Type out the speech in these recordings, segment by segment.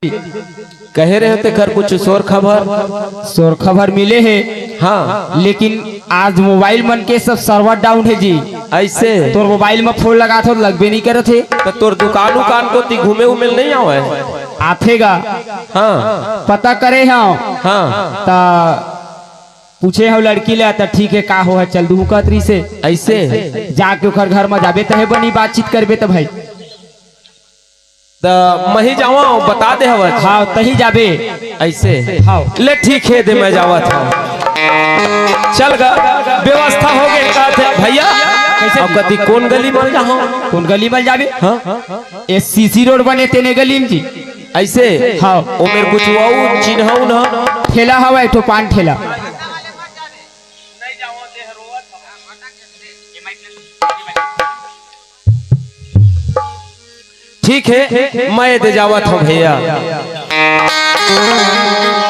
कहे रहे थे घर कुछ शोर खबर मिले है। हाँ, लेकिन आज मोबाइल मन के सब सर्वर डाउन है जी। ऐसे तोर मोबाइल में फोन लगा तो लगबे नहीं करे थे। तो तोर दुकान को ती घूमे उमेल नहीं आवे आथेगा। हाँ पता करे हाँ हाँ ता पूछे हो लड़की ले तो ठीक है का हो है चल दू कतरी से ऐसे जाके ओकर घर में जाबे तहे बनी बातचीत करबे तो भाई तो मही जावा बता दे हवा। हाँ तही जाबे ऐसे हाँ ले ठीक है दे मैं जावा था चल गा व्यवस्था हो गई का थे भैया कैसे अब कति कौन गली में जाओ कौन गली में जाबे। हाँ ये सीसी रोड बने तेने गली में जी ऐसे हाँ ओ मेरे कुछ वो चिन्हाऊ ना ठेला हवा एक पान ठेला ठीक है मैं दे जावा था भैया।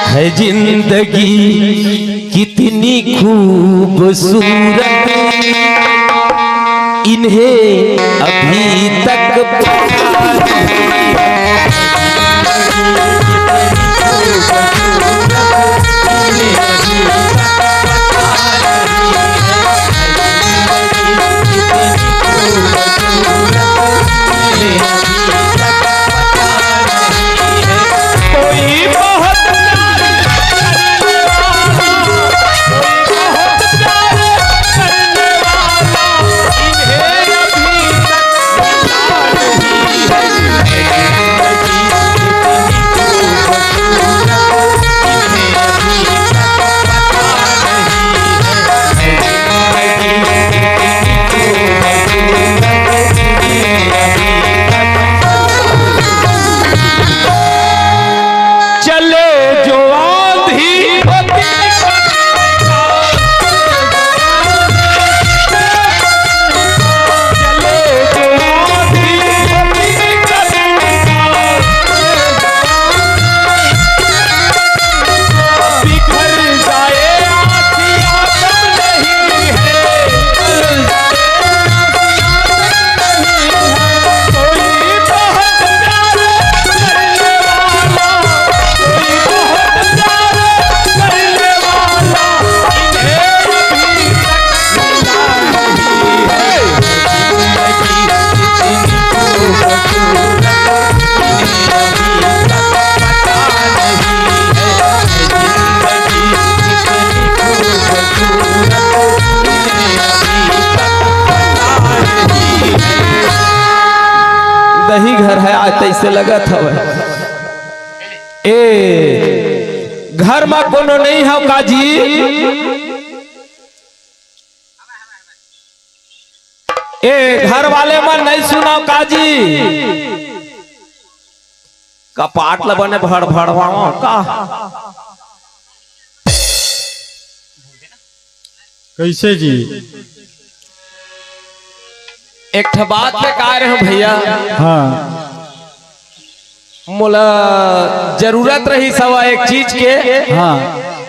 है जिंदगी कितनी खूबसूरत इन्हें अभी तक दही घर है आज तैसे लगा था ए घर में कोनो नहीं है काजी ए घर वाले में नहीं सुनाओ काजी कपाट लबने भड़ भड़वा का कैसे जी एक बात में कह रहे हैं भैया। हाँ मोला जरूरत रही सवा एक चीज के। हाँ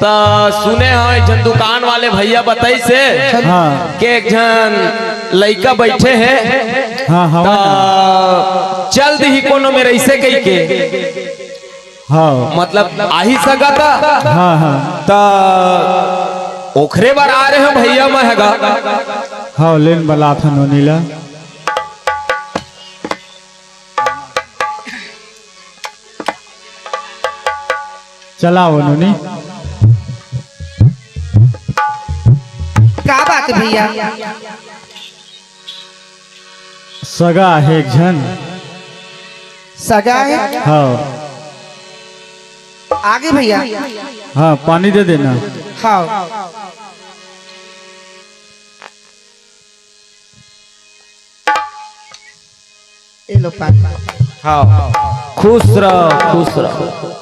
तो सुने हैं जन दुकान वाले भैया बताई से हाँ के एक जन लड़का बैठे हैं। हाँ हाँ तो चल दी कोनो मेरे ऐसे कही के हाँ मतलब आही सका था। हाँ हाँ तो ओखरे बार आ रहे हैं भैया महगा हाँ लेन बला था नोनीला चलाओ नोनी क्या बात है भैया। सगा है एक जन सगा है हाँ आगे भैया। हाँ पानी दे देना। हाँ ये लो पानी। हाँ खुश रहो खुश रहो।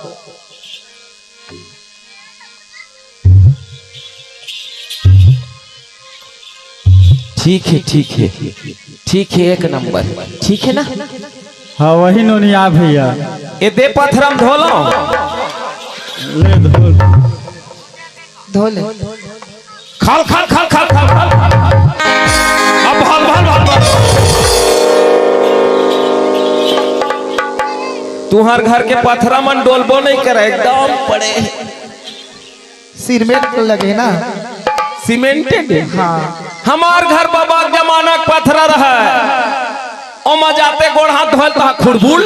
ठीक है ठीक है ठीक है एक नंबर ठीक है ना। हाँ वही नोनी आ भैया ये दे पत्थरम धोलो ले धो धो ले खाल खाल खाल खाल खाल अब भाल भाल भाल भाल तुहार घर के पत्थरा मन डोलबो नहीं करे एकदम पड़े सिरमेंट लगे ना। सीमेंटेड। हाँ हमार घर बाबा के जमाना के पत्थरा रहा ओ मजाते गोड़ हाथ धोल तो खुड़बुल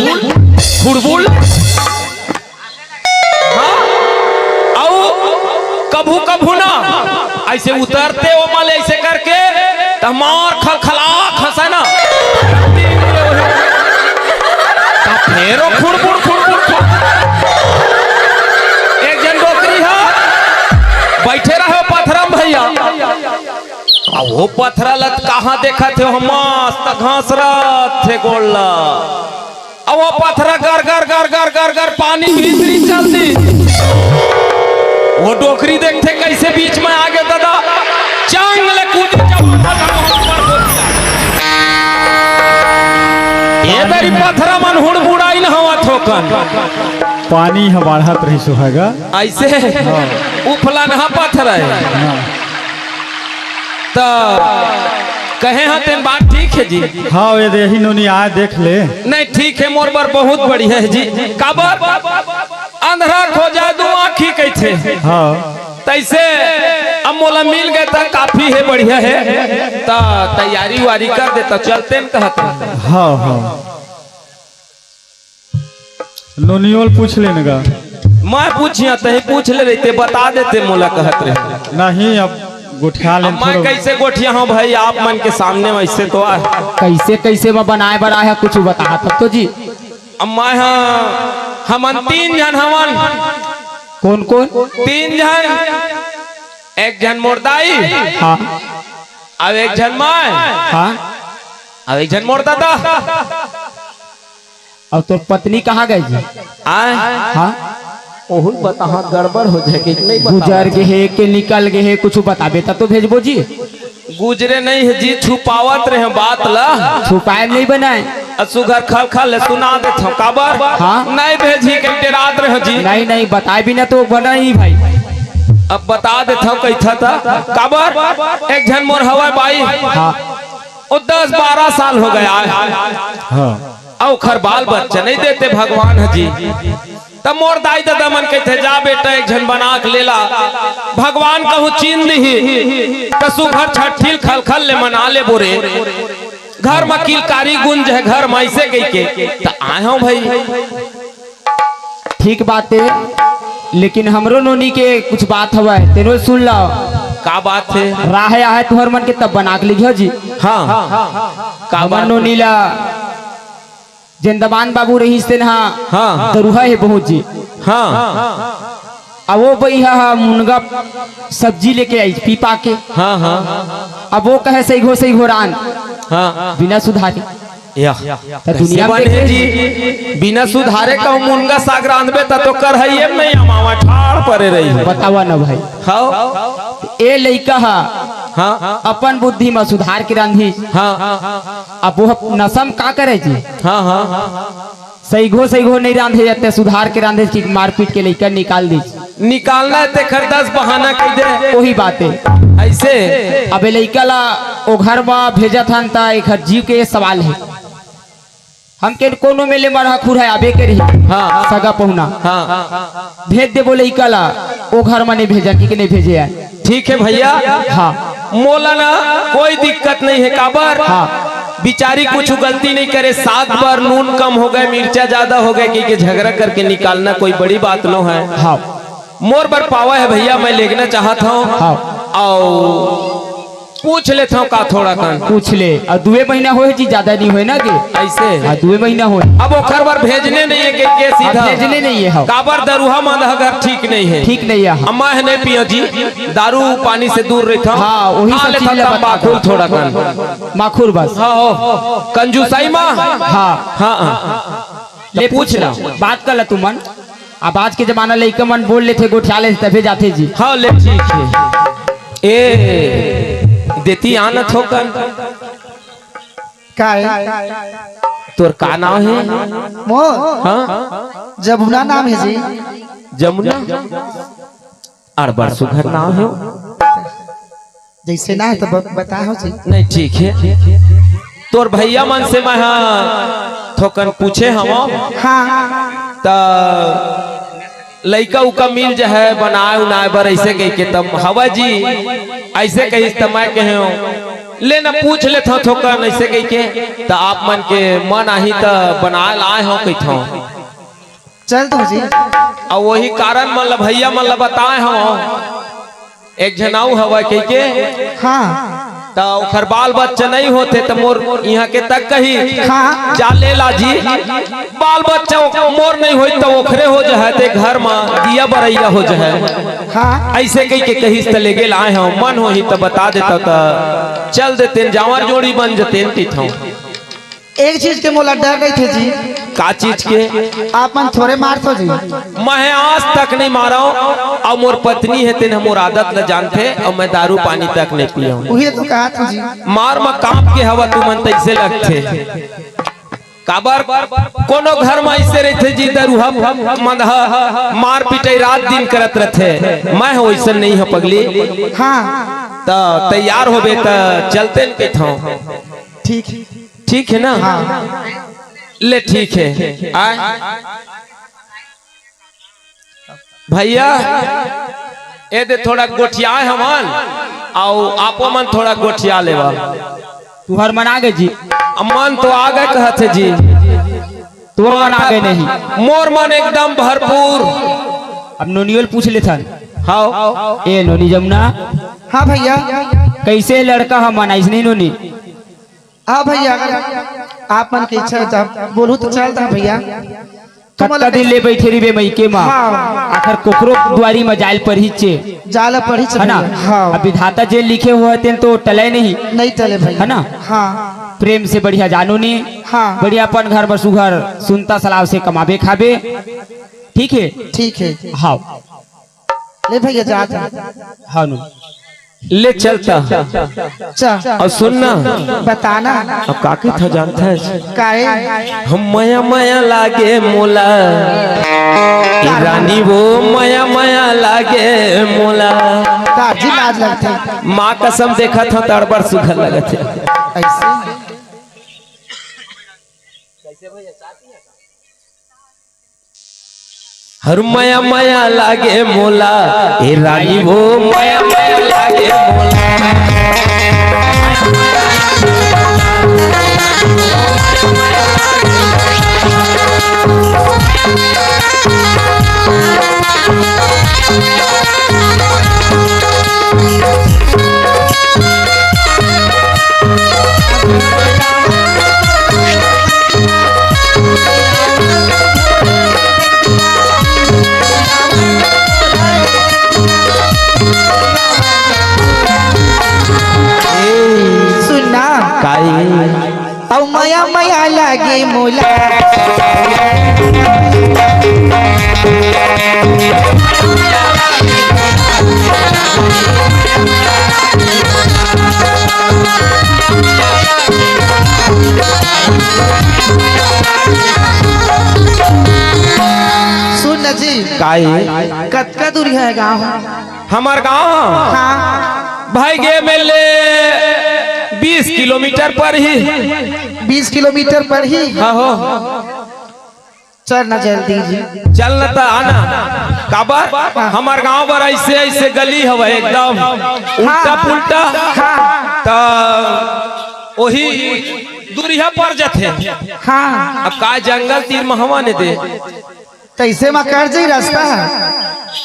खुड़बुल। हाँ कभू कभू ना ऐसे उतरते ओ माले ऐसे करके तमार खलखला खसा ना फेरो खुड़बुड़ खुड़बुड़। एक जन डोकरी है बैठे रहे पत्थरम भैया वो पत्थरा लत कहाँ देखा थे हम मस्त घास रहा थे गोल्ला अब वो पत्थरा गर गर गर गर गर गर पानी भीतरी चलती वो डोकरी देखते कैसे बीच में आ गए दादा चांगले कूद ये दरी पत्थरा मन हुड़बुड़ाई न हवा थोकन पानी है बढ़त रही सुहागा ऐसे उफला नहा पत्थर है तो कहे हैं तेन बात ठीक है जी। हाँ ये यही नोनी आए देख ले। नहीं ठीक है मोर बर बहुत बढ़िया है जी। काबर अंधरा खो जाए दो आँखी कैसे हाँ तैसे अब मोला मिल गए तो काफी है बढ़िया है तो तैयारी वारी कर दे तो चलते न कहते। हाँ हाँ नोनियोल पूछ लेने का मैं पूछिया तही पूछ ले रहते बता देते मोला कहत रहे नहीं अब गुठिया ले मैं कैसे गोठिया हूँ भाई आप मन के सामने वैसे तो आए कैसे कैसे मैं बनाए बड़ा है कुछ बता तब तो जी। अब मैं हमन 3 जन हमन कौन कौन 3 जन एक जन मोरदाई हाँ अब एक जन मैं हाँ अब एक जन मोर दादा। अब तो पत्नी कहाँ गई जी। आए हाँ ओहुन बता गड़बड़ हो जाए कि नहीं गुजर गए है के निकल गए है कुछ बताबे तब तो भेजबो जी। गुजरे नहीं है जी छुपावत रहे बात ला छुपाए नहीं बनाए सुगर खल खल सुना दे काबर हाँ? नहीं भेजी के रात रहे जी नहीं नहीं बताए भी ना तो बना ही भाई। अब बता दे कैसा था काबर एक जन मोर हवा बाई हाँ वो 10-12 साल हो गया हाँ औ खर बाल बच्चा नहीं देते भगवान है जी तब मोर दाई दादा मन कहते जा बेटा एक जन बना के लेला भगवान कहूँ चीन दी कसु घर छठिल खल खल ले मना ले बोरे घर में किलकारी गुंज है घर में ऐसे गई के तो आए हूँ भाई। ठीक बात है लेकिन हमरो नोनी के कुछ बात हवा है तेनो सुन लो का बात है राह है तुहर मन के तब बना के लिखियो जी। हाँ का हमर बात नोनी ला जिंदमान बाबू रही से हाँ दरुहा है बहुत जी। हाँ अब वो भैया मुनगा सब्जी लेके आई पीपा के। हाँ हाँ अब वो कहे सही घो रान हाँ बिना सुधारे तो दुनिया में बने जी बिना सुधारे का मुनगा साग रांधबे तो कर है ये नहीं हमावा ठाड़ परे रही है बतावा ना भाई। हाँ ए लइका हा हाँ अपन बुद्धि में सुधार के रांधी हाँ अब वो नसम का करे जी। हाँ हाँ सही घो नहीं रांधे जाते सुधार के रांधे की मारपीट के लेकर निकाल दी निकालना है ते खर 10 बहाना कर दे वही बात है ऐसे अब लइका ला ओ घर में भेजा था ता एक जीव के सवाल है हम के कोनो मेले मरहा खुर है अबे के रही हाँ सगा पहुना हाँ भेज दे बोले इकला ओ घर में नहीं भेजा कि नहीं भेजे है। ठीक है भैया हाँ मोला ना कोई दिक्कत नहीं है काबर हाँ बिचारी कुछ गलती नहीं करे 7 बार नून कम हो गए मिर्चा ज्यादा हो गए कि झगड़ा करके निकालना कोई बड़ी बात नो है। हाँ मोर बर पावा है भैया मैं लेना चाहता हूँ हाँ और पूछ लेता हूँ का थोड़ा कन पूछ ले और 2 महीना होए जी ज्यादा नहीं होए ना कि ऐसे हाँ 2 महीना होए अब ओखर बार भेजने नहीं है के सीधा भेजने नहीं है। हाँ काबर दरुहा मांधा घर ठीक नहीं है ठीक नहीं है। अम्मा है नहीं पियो जी दारू पानी से दूर रहता हाँ वही सब चीज ले माखूल थोड़ा कन माखूर बस हाँ हो कंजूसाई माँ हाँ हाँ ले पूछ ला बात कर ला तू मन अब आज के जमाना लइका मन बोल लेते गोठिया ले तभी जाते जी। हाँ ले ठीक है ए देती आना थोकन का है तोर का नाम है मोर हाँ जमुना नाम है जी। जमुना और बड़ सुघर नाम है जैसे ना है तो बताओ जी। नहीं ठीक है तोर भैया मन से मैं थोकन पूछे हम हाँ त लइका उका मिल जा है बनाए उनाए बर ऐसे कह के तब हवा जी ऐसे कही इस्तेमाल के हो ले ना पूछ ले थोकन ऐसे कह के त आप मन के मन आही त बनाए लाए हो कही चल तू जी और वही कारण मन भैया मन बताए हो एक जनाऊ हवा कह के हाँ तो ओखर बाल बच्चा नहीं होते तो मोर यहाँ के तक कही हाँ। जा ले ला जी बाल बच्चा मोर नहीं होई तो ओखरे हो जाए ते घर में दिया बरैया हो जाए हाँ ऐसे कही के कहीं से ले गेल आए हो मन हो ही तो बता देता तो चल देते जावर जोड़ी बन जते तीथों एक चीज के मोला डर गई थे जी का चीज के आप मन थोड़े मार तो जी मैं आज तक नहीं मारा और मोर पत्नी है तेन मोर आदत न जानते और मैं दारू पानी तक नहीं पिया वही तो कहा था जी मार में कांप के हवा तू मन तैसे लगते काबर कोनो घर में ऐसे रहते जी दरुहा मन मार पिटाई रात दिन करत रहते मैं वैसे नहीं है पगली हाँ तो तैयार होबे तो चलते न कथों ठीक ठीक है ना हाँ ले ठीक है आए भैया ए दे थोड़ा गोठिया हमन और आपो मन थोड़ा गोठिया लेवा तुहर मन आगे जी मन तो आगे कहते जी तुहर मन आगे नहीं मोर मन एकदम भरपूर अब नोनियल पूछ लेथन हाँ ए नोनी जमुना हाँ भैया कैसे लड़का हम मनाइस नहीं नोनी हाँ भैया अगर आप मन की इच्छा है तो बोलू तो चलता भैया कत्ता दिन ले बैठे रही मई के माँ हाँ। आखिर कोकरो द्वारी में जाल पर ही चे जाला पढ़ी है ना हाँ अब विधाता जे लिखे हुए थे तो टले नहीं नहीं चले भैया है ना हाँ प्रेम से बढ़िया जानो ने हाँ बढ़िया अपन घर पर सुघर सुनता सलाव से कमाबे खाबे ठीक है ठीक है हाँ ले भैया जाता हाँ नु ले चलता चल और सुनना बताना अब काकी था जानता है काहे हम मया मया लागे मोला ए रानी वो मया मया लागे मोला काजी लाज लगते माँ कसम देखा था तड़बड़ सुखल लगत है ऐसे हर मया मया लागे मोला ए रानी वो मया मया लागे मोला सुनना काई औ मया मया लागे मोला सुन न जी काई कतका दूरी है गाँव हमार गाँव हाँ भाई गे मेले 20 किलोमीटर पर ही 20 किलोमीटर पर ही हाँ हो चल न जल्दी जी चल न तो आना काबर हमार गांव पर ऐसे ऐसे गली हवा एकदम उल्टा पुल्टा तो वही दूरिया पर जाते हाँ अब का जंगल तीर महवा ने दे कैसे में कर जाई रास्ता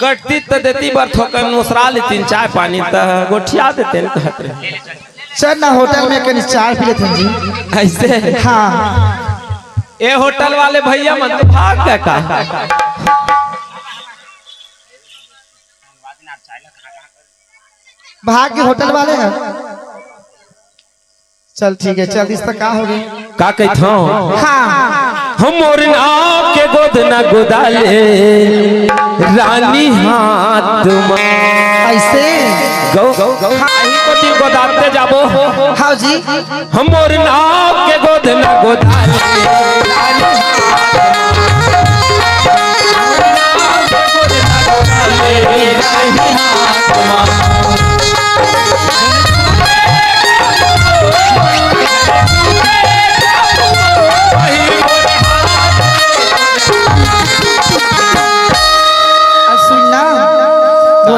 कटती तो देती बार थोकर नोसरा लेती चाय पानी तो गोठिया देते न कहते चल ना होटल में कहीं चाय पी लेते हैं जी ऐसे हाँ ए होटल वाले भैया मन तो भाग गया का भाग के होटल वाले हैं चल ठीक है चल इस तक का हो गई का कहता हाँ हम और नाव के गोद न गोदाले रानी हाथ में ऐसे गौ ही को ती गोदाते जाबो हाँ जी हम और नाव के गोद न गोदाले रानी हाथ में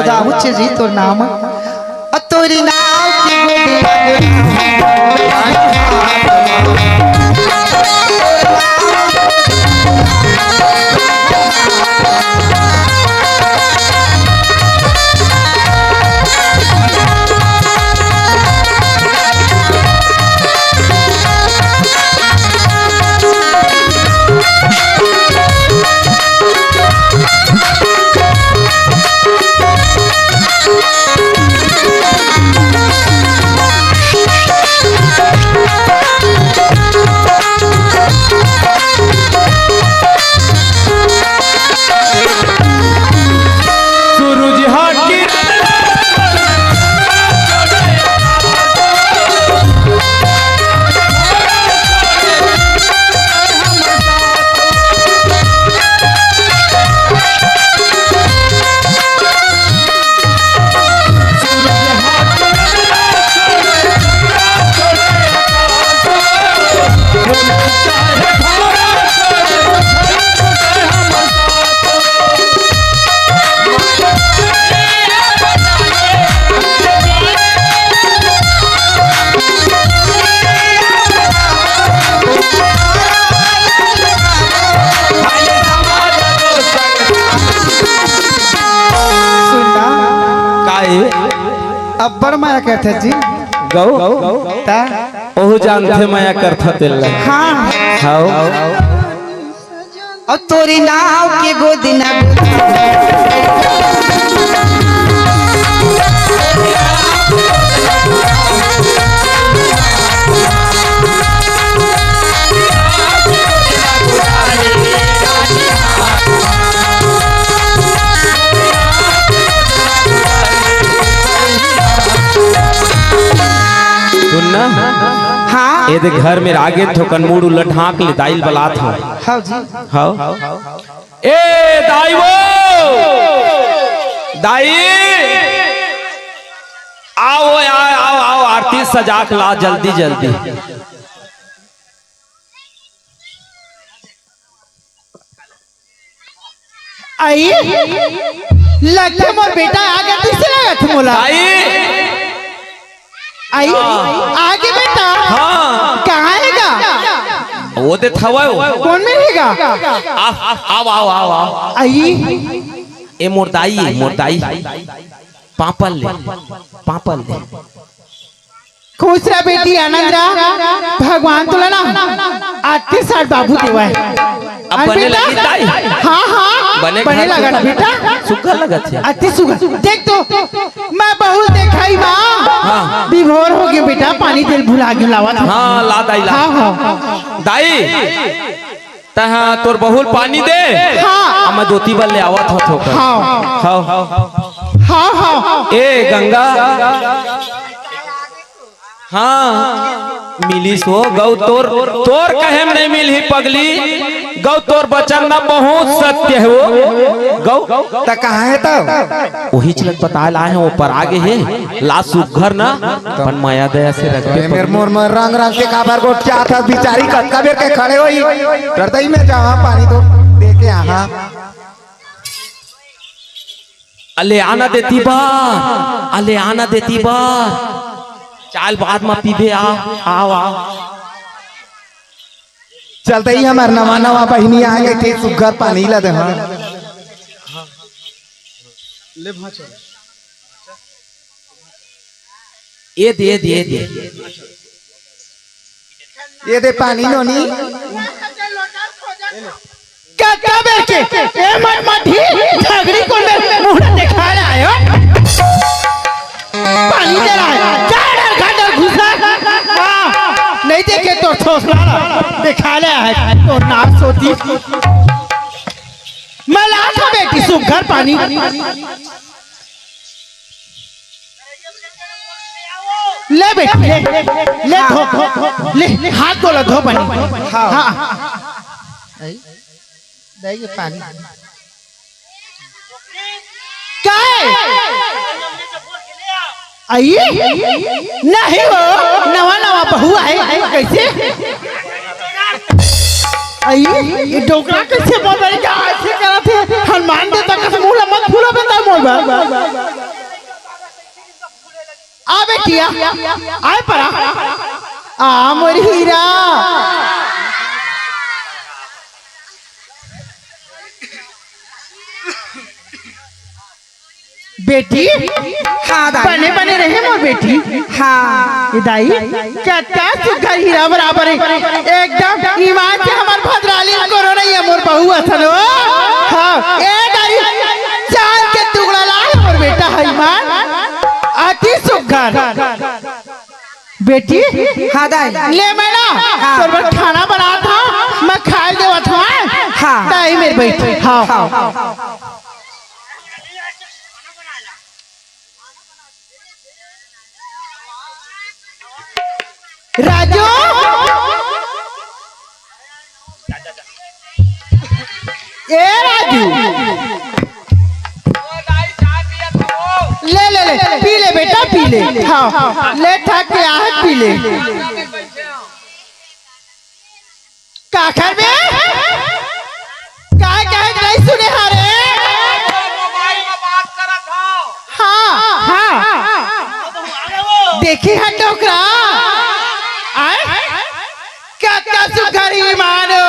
गाँव छे जी तोर नाम तोरी नाव की अब्बर माया कहते जी गौ ता ओहु जानते माया करता तेल हाँ हाउ और तोरी नाव के गोदी ना सुनना हाँ ये देख घर में आगे थोकन मूड उलट ढाक ले दाइल बलात हो हाँ जी हाउ ए दाई वो दाई आओ यार आओ आओ आरती सजा के ला जल्दी जल्दी आई लगते मोर बेटा आगे किसे लगा थे मोला दाई आई आगे बेटा हाँ कहाँ रहेगा वो दे थवा कौन में रहेगा आओ आओ आओ आओ आई ए मोरदाई पापल ले खुश रहा बेटी आनंद रहा भगवान तुला ना 8 बाबू देवा है अब बने लगी दाई हाँ हाँ बने लगा ना बेटा सुखा लगा थे अति सुगर देख तो मैं बहुत देखाई बा विभोर हो गया बेटा पानी तेल भुला के लावा था हाँ ला दाई ला हाँ दाई तहा तोर बहुल पानी दे हाँ मैं धोती बल ले आवत हो थोकर हाँ हाँ हाँ हाँ ए गंगा हाँ मिली सो गौ तोर कहे नहीं मिली पगली गौ तोर बचन ना बहुत सत्य है वो गौ तो कहाँ है तब वही चलत बता ला है ऊपर आगे है ला सुघर ना अपन माया दया से रख के मेरे मोर में रंग रंग के काबर को चाहता बिचारी कटका बेर के खड़े होई डरदई में जावा पानी तो दे के यहाँ अले आना देती बार चाल बाद में पीबे आओ चलते ही हमार नवा बहिनी आ गई थी सुगर पानी ला दे ये दे पानी नोनी क्या बेर के ए मत मठी झगड़ी को मुंह दिखा रहा है पानी दे रहा है घाटा घुसा नहीं देखे तो ठोसला दिखा ले है तो नाक सोती मैं लाता बेटी सुघर पानी ले बेटी ले धो ले हाथ को धो पानी हाँ दे पानी क्या आई नहीं हो नवा बहू है कैसे आई ये डोकरा कैसे बोल रही है ऐसे करा थे हनुमान देवता का मुंह मत फूला बता मोर बेटिया आए परा आ मोर हीरा बेटी हाँ दाई बने बने रहे मोर बेटी हाँ ए दाई क्या सुखा हीरा बराबर है एकदम ईमान से हमार भद्राली करो नहीं है मोर बहू असन हो हाँ ए दाई चांद के टुकड़ा लाए मोर बेटा है ईमान अति सुखर बेटी हाँ दाई ले मैं ना तोर बर खाना बना था मैं खा देवा था हाँ दाई मेरे बेटी हाँ राजू ए राजू ले ले ले पी ले बेटा पी ले हाँ ले थक के आहे पी ले काखर में काय काय नहीं सुने हारे मोबाइल में बात करत हो। हाँ देखी है टोकरा क्या सुखरी मानो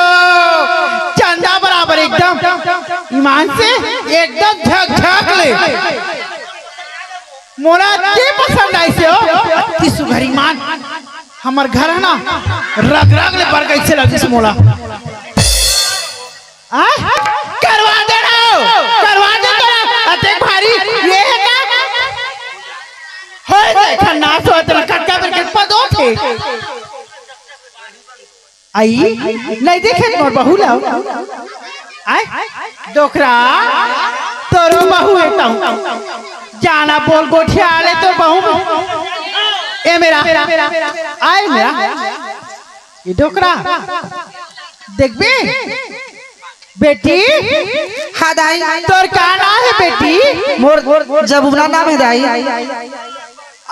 चंदा बराबर एकदम ईमान से एकदम झक झक ले मोरा के पसंद आई से हो कि सुघर ईमान हमार घर है ना रग रग ले पर कैसे लगी से मोला करवा दे अते भारी ये है का होय देखा ना सो तेरा कटका पर के पदो थे आई नहीं देखे मोर बहू लाओ आय डोकरा तोर बहू एता जाना बोल गोठिया ले तो बहू ए मेरा आय मेरा ये डोकरा देखबे बेटी हाँ दाई तोर का नाम है बेटी मोर जबुना नाम है दाई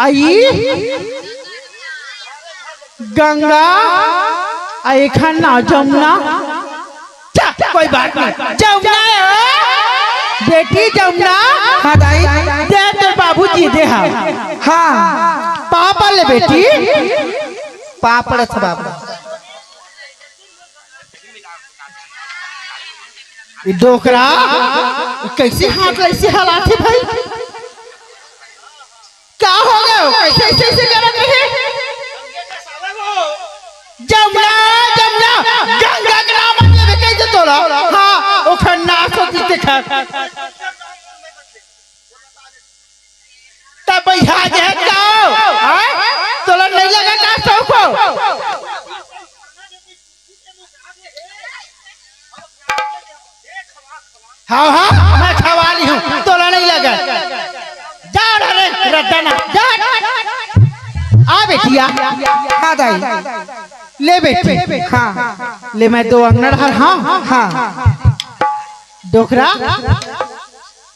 आई गंगा एखन ना जमुना कोई बात नहीं जमुना बेटी जमुना हाँ दाई दे तो बाबूजी दे हाँ पापा ले बेटी पापड़ था बाबू डोकरा कैसे हाथ कैसे हलाते भाई क्या हो गया कैसे कैसे करत रहे जमुना जमुना गंगा के नाम लेवे कैसे तोला हां ओखर नाच होती देखा तब भैया जे जाओ हां तोला नहीं लगा का सौको हाँ मैं खवा ली हूँ तोला नहीं लगा जा रे रद्दाना जा आ बेटिया हाँ दाई ले बेटी हाँ ले मैं दो अंगड़ हर हाँ हाँ डोकरा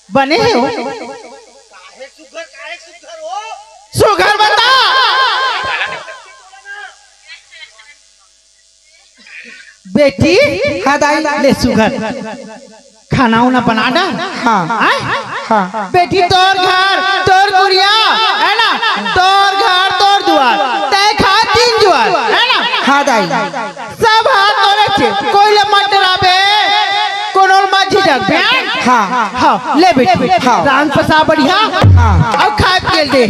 बने हो सुगर बता बेटी हाँ दाई ले सुगर खाना उना बना डाल हाँ हाँ बेटी तोर घर तोर गुड़िया है ना तोर घर तोर द्वार तय खा 3 द्वार है ना हाँ दाई सब हाथ तोरे छे कोई ले मत डराबे कोनो मत झिझक हाँ हाँ ले बेटी हाँ। रान पसा बढ़िया हाँ। अब खा पिए दे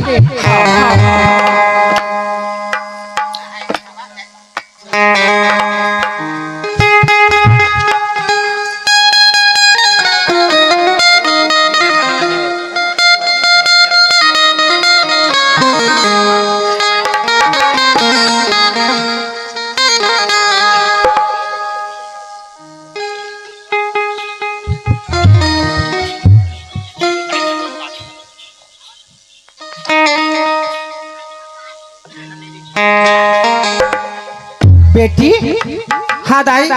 बेटी हाँ दाई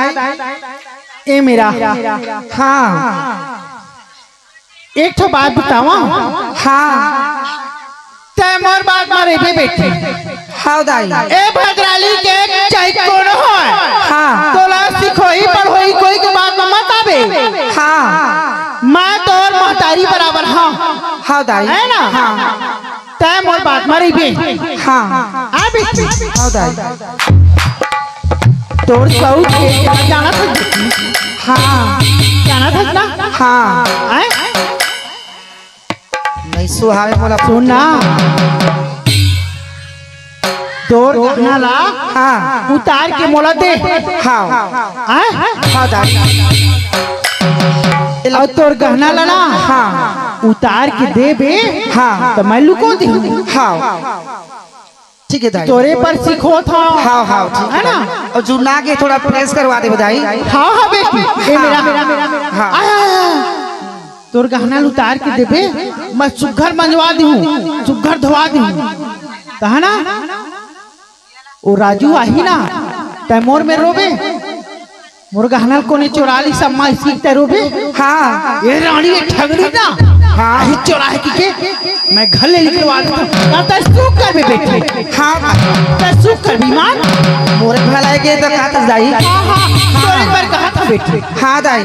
ए मेरा हाँ एक तो बात बतावा हाँ तय मोर बात मारे बे बेटी हाँ दाई ए भद्राली के चाहे कौन हो हाँ तोला सिखोई पढ़ोई कोई के बात में मत आवे हाँ मैं तोर महतारी बराबर हाँ हाँ दाई है ना हाँ तय मोर बात मारी बे हाँ आ बेटी हाँ दाई तोर सऊत के जाना था हाँ जाना था ना हाँ आए नहीं सुहावे मोला सुना तोर गहना ला हाँ उतार के मोला दे हाँ आए हाँ दाई और तोर गहना ला ना हाँ उतार के दे बे हाँ तो मैं लुको दी हाँ ठीक है दाई तोरे पर सीखो था हाँ हाँ ठीक है ना और जुना के थोड़ा प्रेस करवा दे दाई हाँ हाँ बेटी ये मेरा मेरा मेरा मेरा हाँ। तोर गहना उतार के देबे मैं सुघर मंजवा दी हूँ सुघर धोवा दी हूँ कहा ना वो राजू आही ना तय मोर में रोबे मोर गहना कोने चोरा ली सब माँ सीखते रोबे हाँ ये रानी ये ठगड़ी ना हाँ ही चोरा है के मैं घर ले निकलवा दूँ तय सुख कर बे बेटे हाँ तय सुख कर बीमान मोरे भलाई के तो कहता दाई हाँ हाँ तो एक बार कहा था बेटे हाँ दाई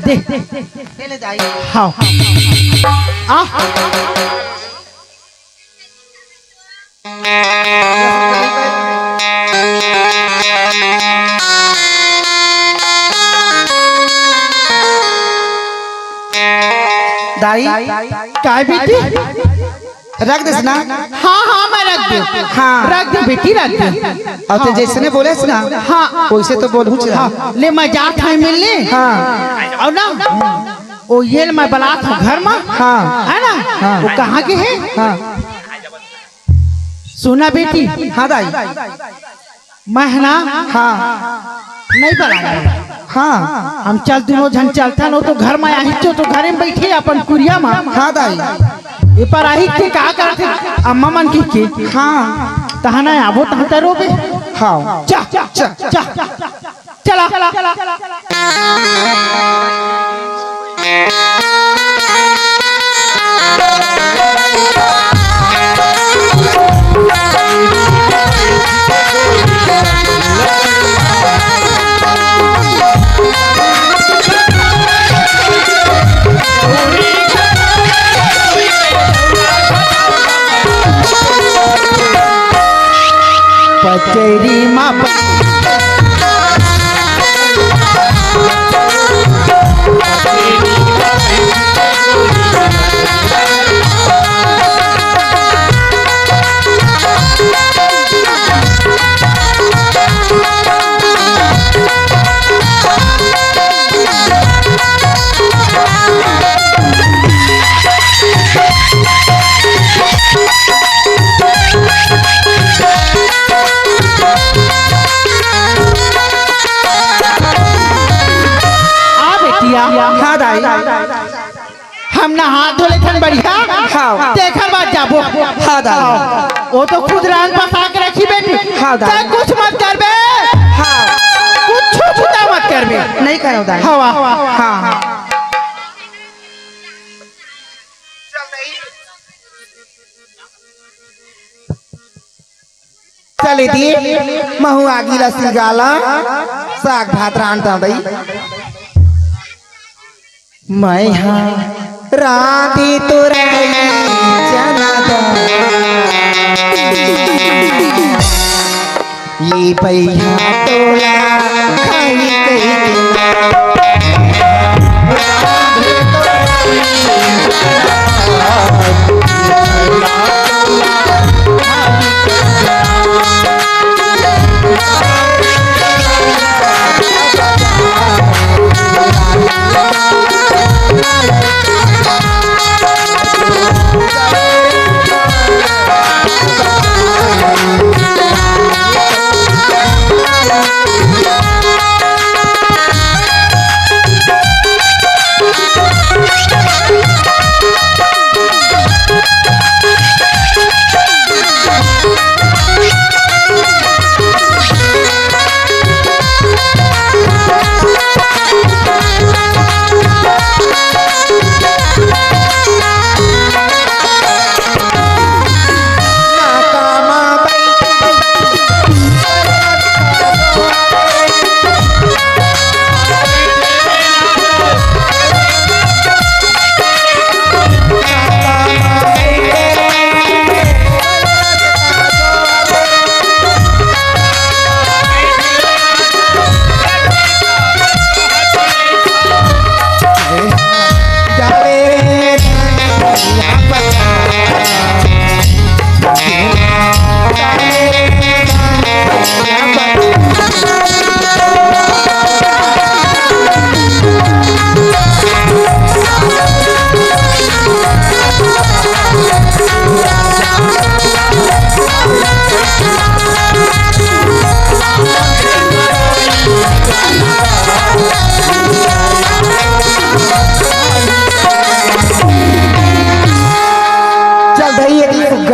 दे ले दाई हाँ आ दाई काय बेटी रख देस ना हाँ हाँ मैं रख दे हाँ। रख दे बेटी रख दे और तो जैसे ने बोले ना हाँ वैसे तो बोलूं चला हाँ ले मैं जात है मिलने हाँ और ना वो ये मैं बला था घर में हाँ है ना हाँ। वो कहाँ के है हाँ सुना बेटी हाँ दाई मैं है ना हाँ नहीं बला हाँ हम चल दोनों जन चलता नो तो घर में आई तो घरे में बैठे अपन कुरिया में हाँ दाई ये पर आई के का करते अम्मा मन की के हाँ तहना आबो तहता रोबे हाँ चा चा चा चा चला पचेरी माँ हाँ दाई हम ना हाथ धोले थन बढ़िया हाँ। देखा बात जाबो हाँ दाई वो तो खुद रान पसा के रखी बेटी हाँ दाई चाहे कुछ मत कर बे हाँ कुछ छूटा मत कर बे नहीं करो दाई हवा हाँ चले दिए महू आगी लसी गाला साग भात रांधता दई मैं हाँ राधी तो चना ये पैया तोला खाई कही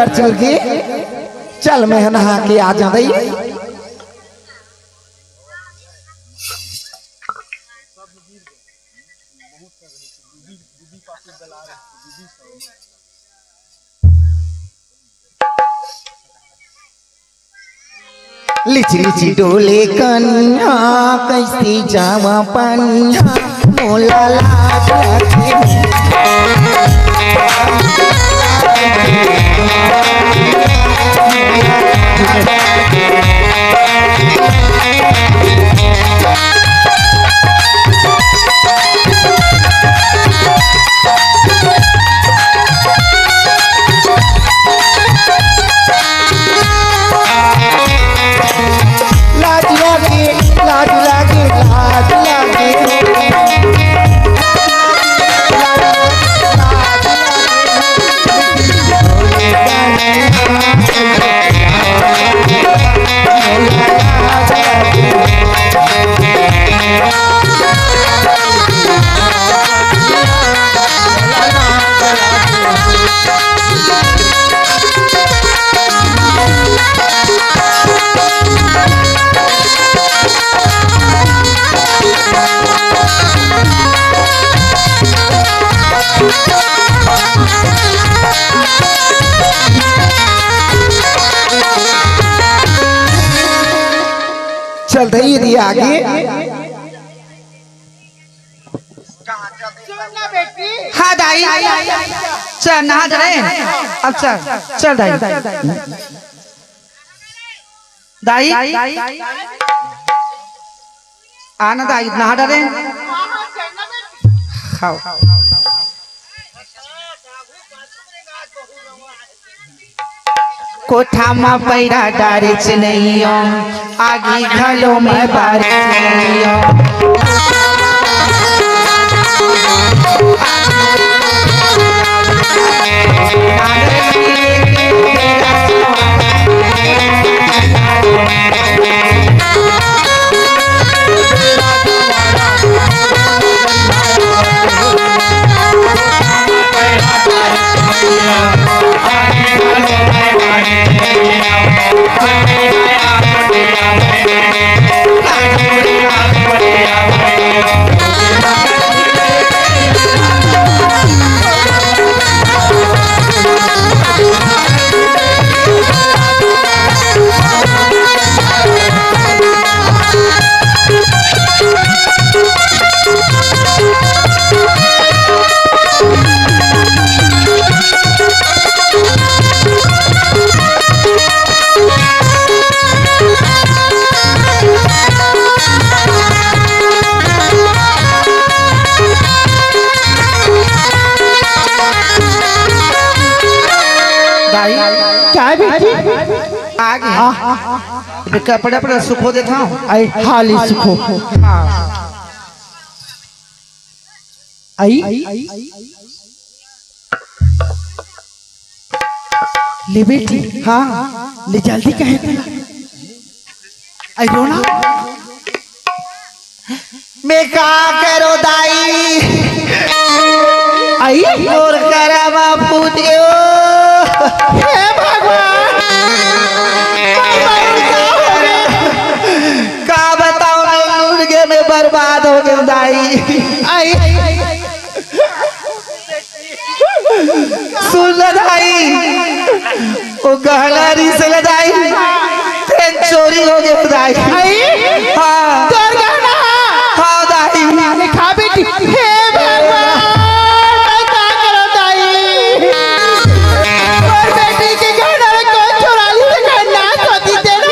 कर चल के चल मैं नहा के आ जा दई लिची लिची डोले कन्या कैसी जावा पन्या मोला लाज लगे लाज लगे लाज लगे लाज लगे चल दई दी आगे हाँ दाई चल नहा जा रहे अब चल चल दाई दाई आना दाई नहा जा रहे खाओ कोठा में पैरा डारे चनैया आगे घलो में बारे चनैया आगे कपड़े पर सुखो देता हूँ आई हाली सुखो आई ले बेटी हाँ ले जल्दी कहे आई रोना मैं का करो दाई आई और करा बापू दियो हे भगवान का बताओ लूट में बर्बाद हो गए दाई आई सुन दाई वो गहना से दाई ट्रेन चोरी हो गए दाई हाँ तोर गहना हाँ दाई खा बेटी हे भगवान मैं का करो दाई और बेटी के गहना में कौन चुरा ली से गहना को दी दे ना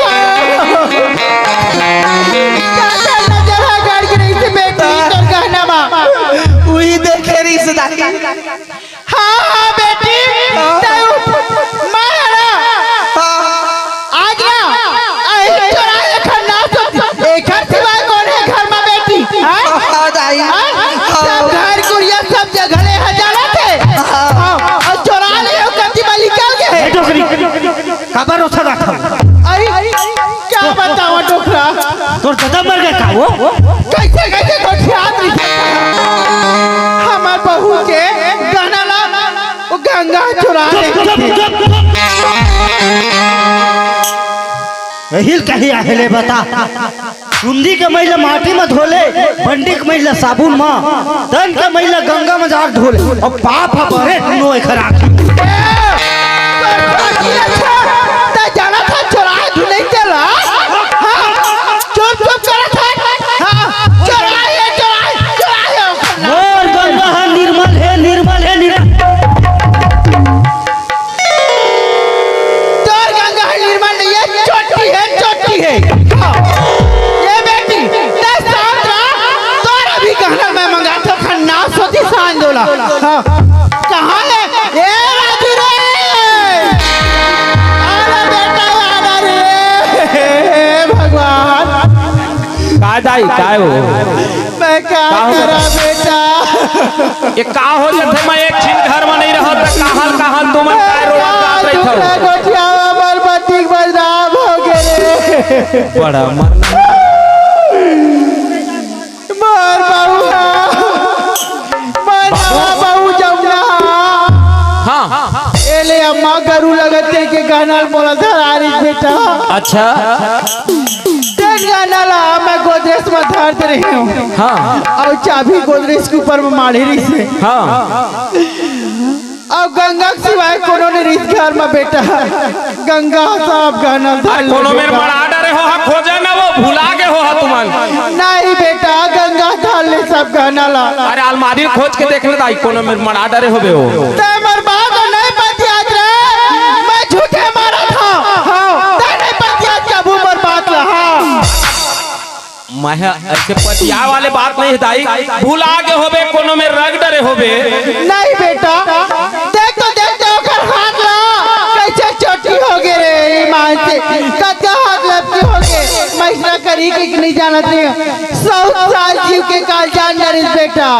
क्या करना जरा गाड़ के नहीं से बेटी तोर गहना मां वही देखे रही से दाई हाँ हाँ बेटी मारा आ गया चोरा खन्ना एक सिवाय कौन है घर में बेटी सब घर गुड़िया सब जगह हजारा थे और चोरा ले कति वाली क्या गए खबर उठा रखा क्या बताओ डोकरा तोर दादा मर गया का वो कैसे कैसे गोठियात हमार बहू के गहना ला वो गंगा चुरा ले हिल कहीं आहले बता कुंदी के महिला माटी में धोले बंडी के महिला साबुन में तन के महिला गंगा में जाकर धोले और पाप भरे नो एखर आखी जाना था चौराहे धुले चला चुप चुप करा था चौराहे चौराहे चौराहे और गंगा है निर्मल है निर्मल है निर्मल तोर गंगा है निर्मल नहीं है चोटी है ये बेटी दस साल तोर अभी गहना मैं मंगा तो खन्ना सोती सांझ दोला कहाँ है ए राजू रे अरे बेटा वाला रे भगवान काय दाई काय हो मैं क्या करा बेटा ये का हो जथे मैं एक छिन घर में नहीं रहत कहां तुम काय रोड़ा जात रही टुकड़ा थो गोटियावा बर्बादी बदनाम हो गए बड़ा मरना मार बाबू जमुना हाँ एले अम्मा गरू लगते के गाना बोला था आरिफ बेटा अच्छा देख गाना ला मैं गोदरेज में धर रही हूँ हाँ और चाबी गोदरेज के ऊपर में मारी रही से हाँ अब गंगा के सिवाय कोनो ने रिस घर में बेटा गंगा सब गाना धर कोनो मेरे बड़ा डरे हो खोजे ना वो भुला के हो तुमन नहीं बेटा गंगा धर ले सब गाना ला अरे अलमारी खोज के देख ले दाई कोनो मेरे बड़ा डरे होबे हो ते मर बाप को नहीं पति आज रे मैं झूठे मारा था हां ते नहीं पति आज का बूमर बात ला हां मैं ऐसे पटिया वाले बात नहीं दाई भुला के होबे कोनो में रग डरे होबे नहीं बेटा देख तो ओकर हाथ ला कैसे चोटी हो गए रे ईमान से कत्या हाथ लपके हो गए महिला करी के नहीं जानत रे 100 साल जीव के काल जान डरिस बेटा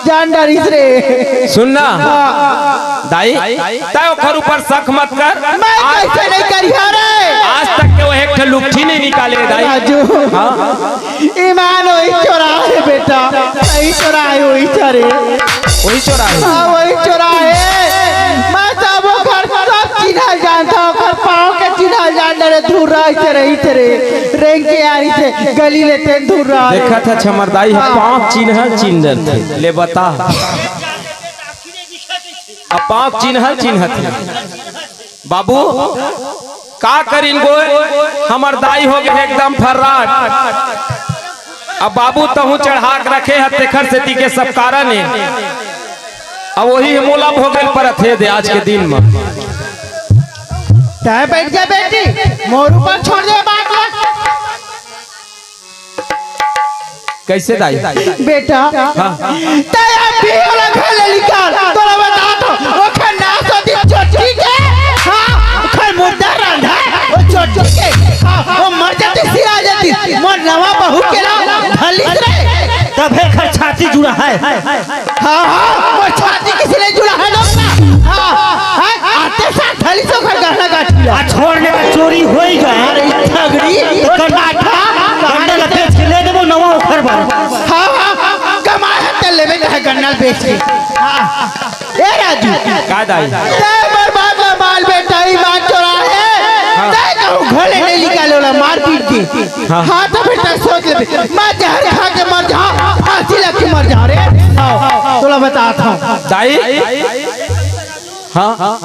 जान डरिस रे सुनना दाई ताओ खर ऊपर शक मत कर मैं कैसे नहीं करिया रे आज तक के वो एक ठे लुट्ठी नहीं निकाले दाई राजू ईमान वही चौराहे बेटा वही चौराहे वही चरे वही चौराहे हाँ वही चौराहे मैं सब वो घर सब चिन्हा जानता हूँ घर पाँव के चिन्हा जान डरे दूर रही थे रेंग के आ रही थे गली लेते दूर रहा देखा था छमरदाई है पांच चिन्ह थे ले बता अब पांच चिन्ह थे बाबू का करीन गो हमर दाई हो गए एकदम फर्राट अब बाबू तहु चढ़ा के रखे है तेखर से ती के सब कारण है अब वही मोला भोगल पर थे दे आज के दिन में तय बैठ जा बेटी मोर ऊपर छोड़ दे बात कैसे दाई बेटा तय अभी वाला घर निकाल तोरा बता दो वो खन्ना तो दी चोटी के हां खर मुर्दा रंधा वो चोटी के वो मर जाती सिरा जाती मोर नवा बहू के ना भलिस रे तब है खर छाती जुड़ा है हां वो छाती किसी ने जुड़ा है ना हां आते साथ भली तो घर गहना गाठी आ छोड़ने का चोरी होई गए अरे ठगड़ी कर्नाटक गंडा लगे छिले देबो नवा उखर बार हां कमा है ते लेबे है गन्नल बेच के ए राजू का दाई ते बर्बाद माल बेटा ही बात चोरा है ते कहूं घरे नहीं निकाले वाला मार पीट के हां तो बेटा सोच ले मैं जहर खा के मर जा फांसी लग के मर जा रे तोला बताता हूं दाई हाँ हाँ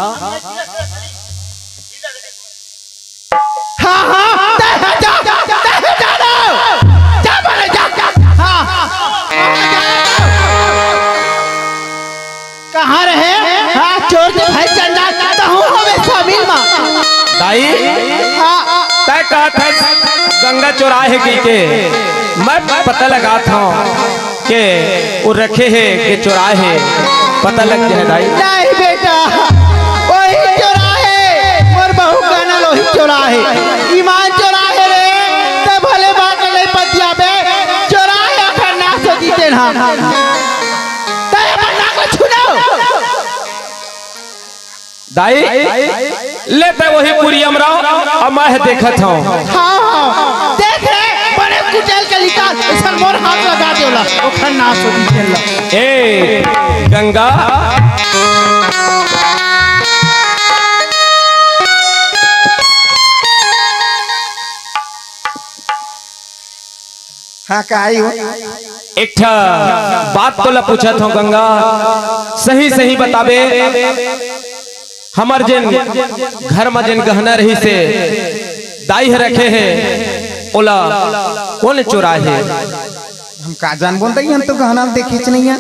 जा बोले जा कहाँ रहे हाँ चोर के भाई चंदा तो हूँ हमें शामिल माँ दाई हाँ तय कहा था गंगा चौराहे के मैं पता लगा था के वो रखे है के चौराहे पता लग जाए दाई नहीं बेटा वही चौराहे और बहू गाना लोही चौराहे ईमान चौराहे रे ते भले बात नहीं पतिया बे चौराहे आखिर ना से जीते ना ते बन्ना को छुनो दाई लेते वही पूरी अमराव और मैं देखत हूँ हाँ देख रहे बड़े कुचल के निकाल इस पर मोर हाथ लगा देला ओखर ना से जीते ला ए गंगा हाँ काई हो एक ठा बात तो ला पूछत हो गंगा, सही सही बताबे हमार जिन घर में जिन गहना रही से दाई है रखे है ओला कौन चुराए है? हम का जान बोलते हैं, हम तो गहना देखी नहीं है।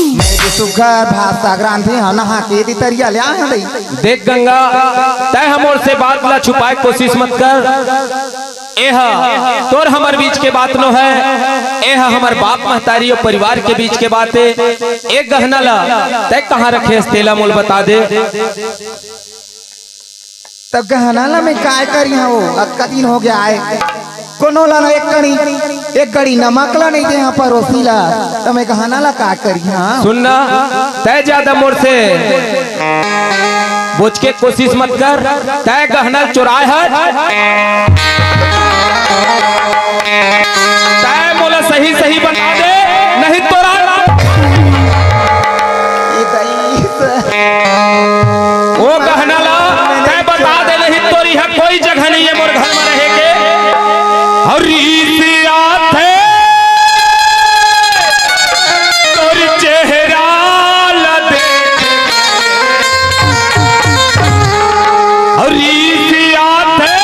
मैं जो सुघर भात सागरान थे हाँ नहा के दी तरिया ले आया दई। देख गंगा, तय हमोर से बात ला छुपाए कोशिश मत कर। एहा तोर हमार बीच के बात नो है, एहा हमार बाप महतारी और परिवार के बीच के बात है। एक गहना ला तय कहाँ रखे तेला मोल बता दे। तब गहना ला मैं काय करी हाँ वो अतका दिन हो गया है कोनो ला ना एक गड़ी नमक ला नहीं दे यहाँ परोसी ला, तो मैं गहना ला का करी हाँ। सुनना, तय ज्यादा मोर से बोझ के कोशिश मत कर। तय गहना चुराए है, तय मोला सही सही बता दे, नहीं तोरा वो गहना ला तय बता दे, नहीं तोरी है कोई जगह नहीं है मोर घर में रहे के। और रीतियात है तोरी चेहरा ला देख, और रीतियात है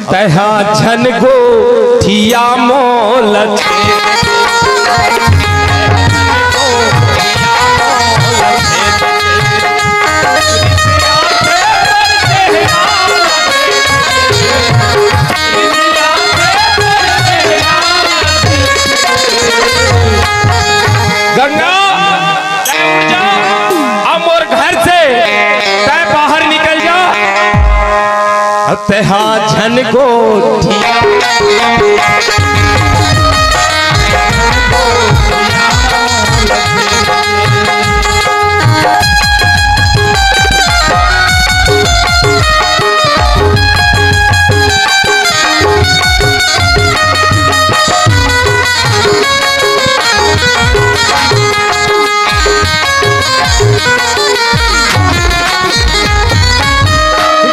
तहा झन गो थिया मोल गंगा अब मोर घर से तय बाहर निकल जा। तहा झन को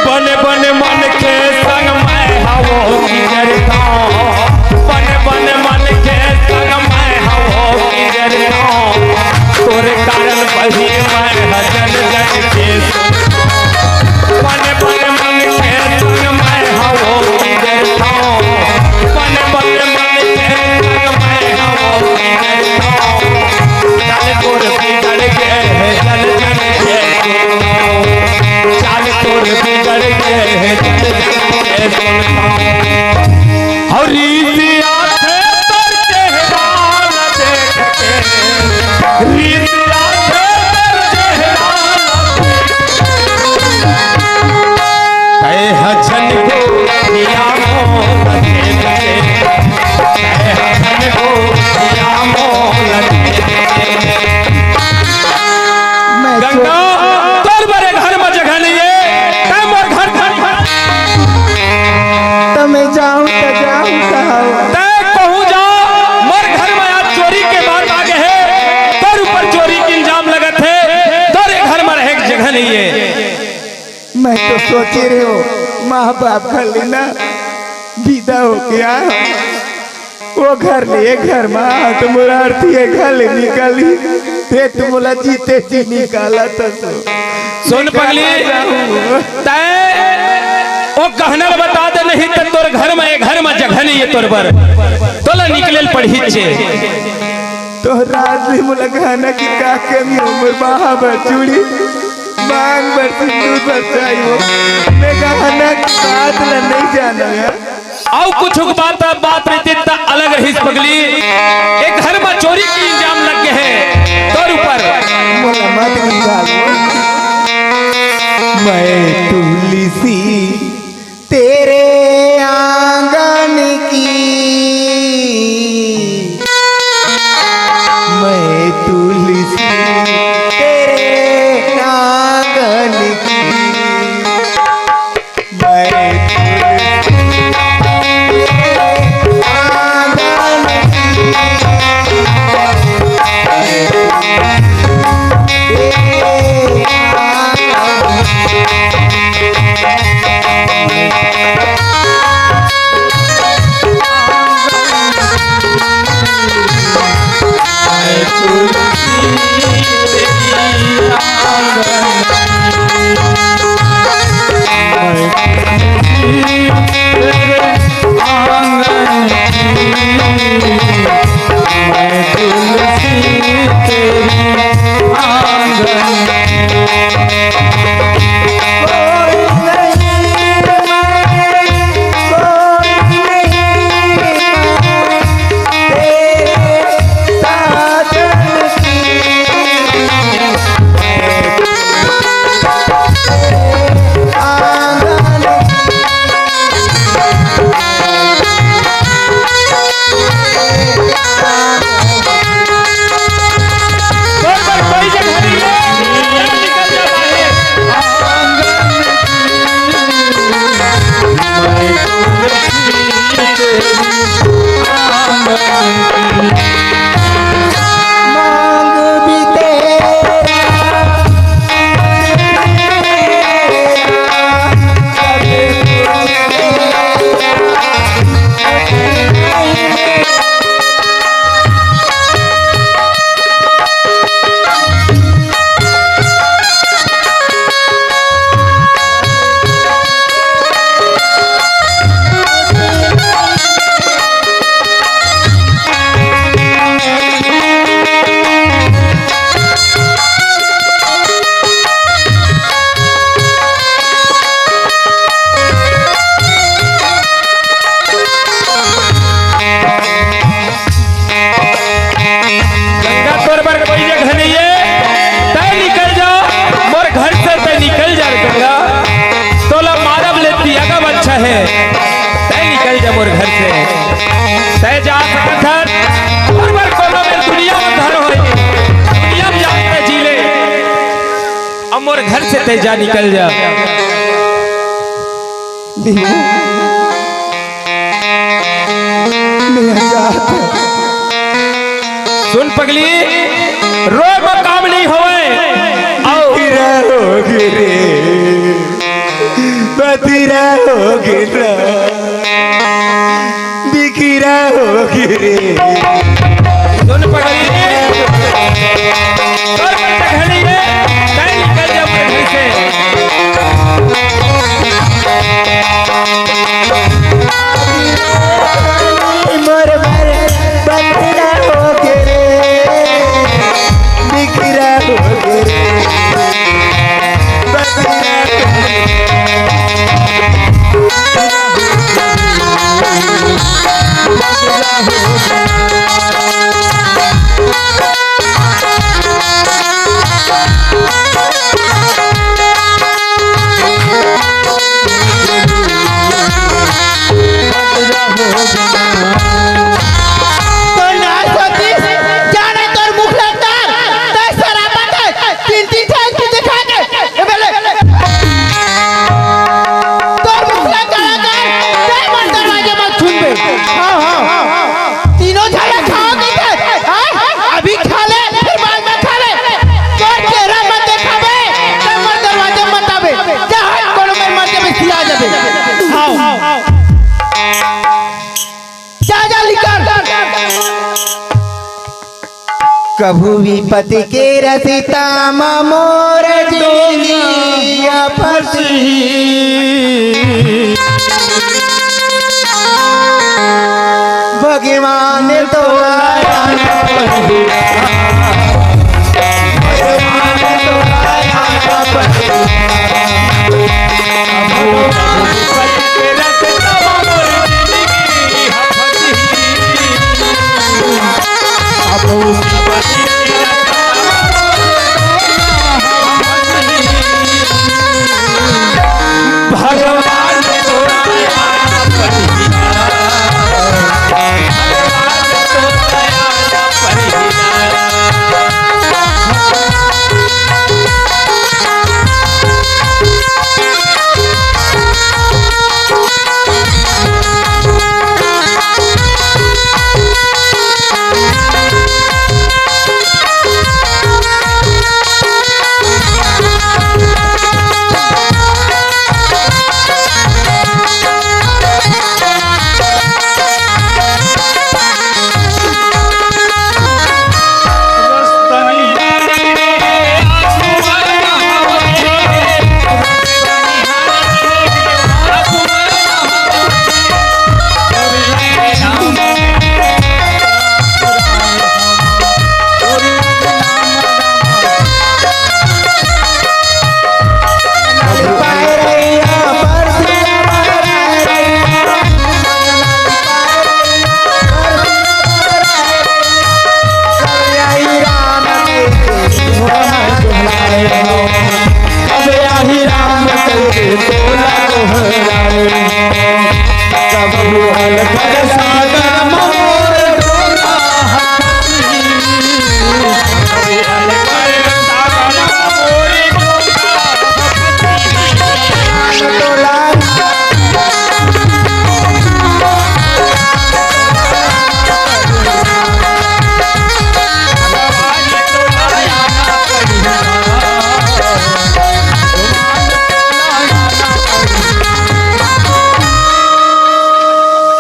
बने बने मन के संग मैं हवो गिरता, बने बने मन के संग मैं हवो गिरता, तोरे कारण बही मैं हजन जन के बने बने मन के संग मैं हवो गिरता, बने बने मन के संग मैं हवो गिरता, चल तोर बिगड़ के जन जन के चाल तोर बिगड़ के और रीतियात है तोर चेहरा न देख के, रीतियात है तोर चेहरा तय हजन को दिया मोल दे दे, तय हजन को दिया मोल दे दे। गंगा तोर बड़े घर में जगह नहीं है, तय मोर घर तो मैं जाऊँ तो जाऊँ कहाँ? तय कहूँ जा, मोर घर में आज चोरी के बाद आगे है, तोर ऊपर चोरी की इल्जाम लगत है, तोरे घर में रहे जगह नहीं है। मैं तो सोचे रहे हो माँ बाप घर लेना विदा हो गया वो घर ले घर में तो मोला आरती है घर ले निकाली ते तो मोला जीते जी निकाला तो सुन पगली, तय ओ गहना बता दे, नहीं तो तोर घर में जगह नहीं है तोर पर, तोला निकलेल पढ़ी छे। तो रात में मोला गहना की का कमी उम्र बाहा बचूड़ी मांग पर सिंदूर पर हो, मैं गहना की बात ला नहीं जाना है। आओ कुछ बात रहती तो अलग रही पगली, एक घर में चोरी की इल्जाम लग गए हैं तोर ऊपर। मोला मत निकालो, मैं तुलसी तेरे आंगन की, मैं तुलसी तेरे आंगन की, मैं तुलसी तेरे आंगन की, तेरे आंगन की। जाते जा निकल जा। सुन पगली, रोए में काम नहीं होए। आओ होगी रे बतीरा होगी रे बिखरा होगी रे। सुन पगली, और मत घड़ी रे, कहीं निकल जा अपने घर से। मोर बतीरा होगी रे बिखरा होगी रे बतीरा तो ना सोची जाने तोर मुख लगतार ते शराबत है तीन तीन टाइम की दिखा के ए बेले तोर मुख लगता है ते मन दरवाजे मत छूबे। हां तीनों झाला खाओगे थे अभी खा ले फिर बाद में खा ले तोर चेहरा मत दिखावे ते मन दरवाजे मत आवे जा कोनो में मर के सिला जाबे। हां जा निकल। कभू विपत्ति के रसिता मोर जिंदगी फसी भगवान तो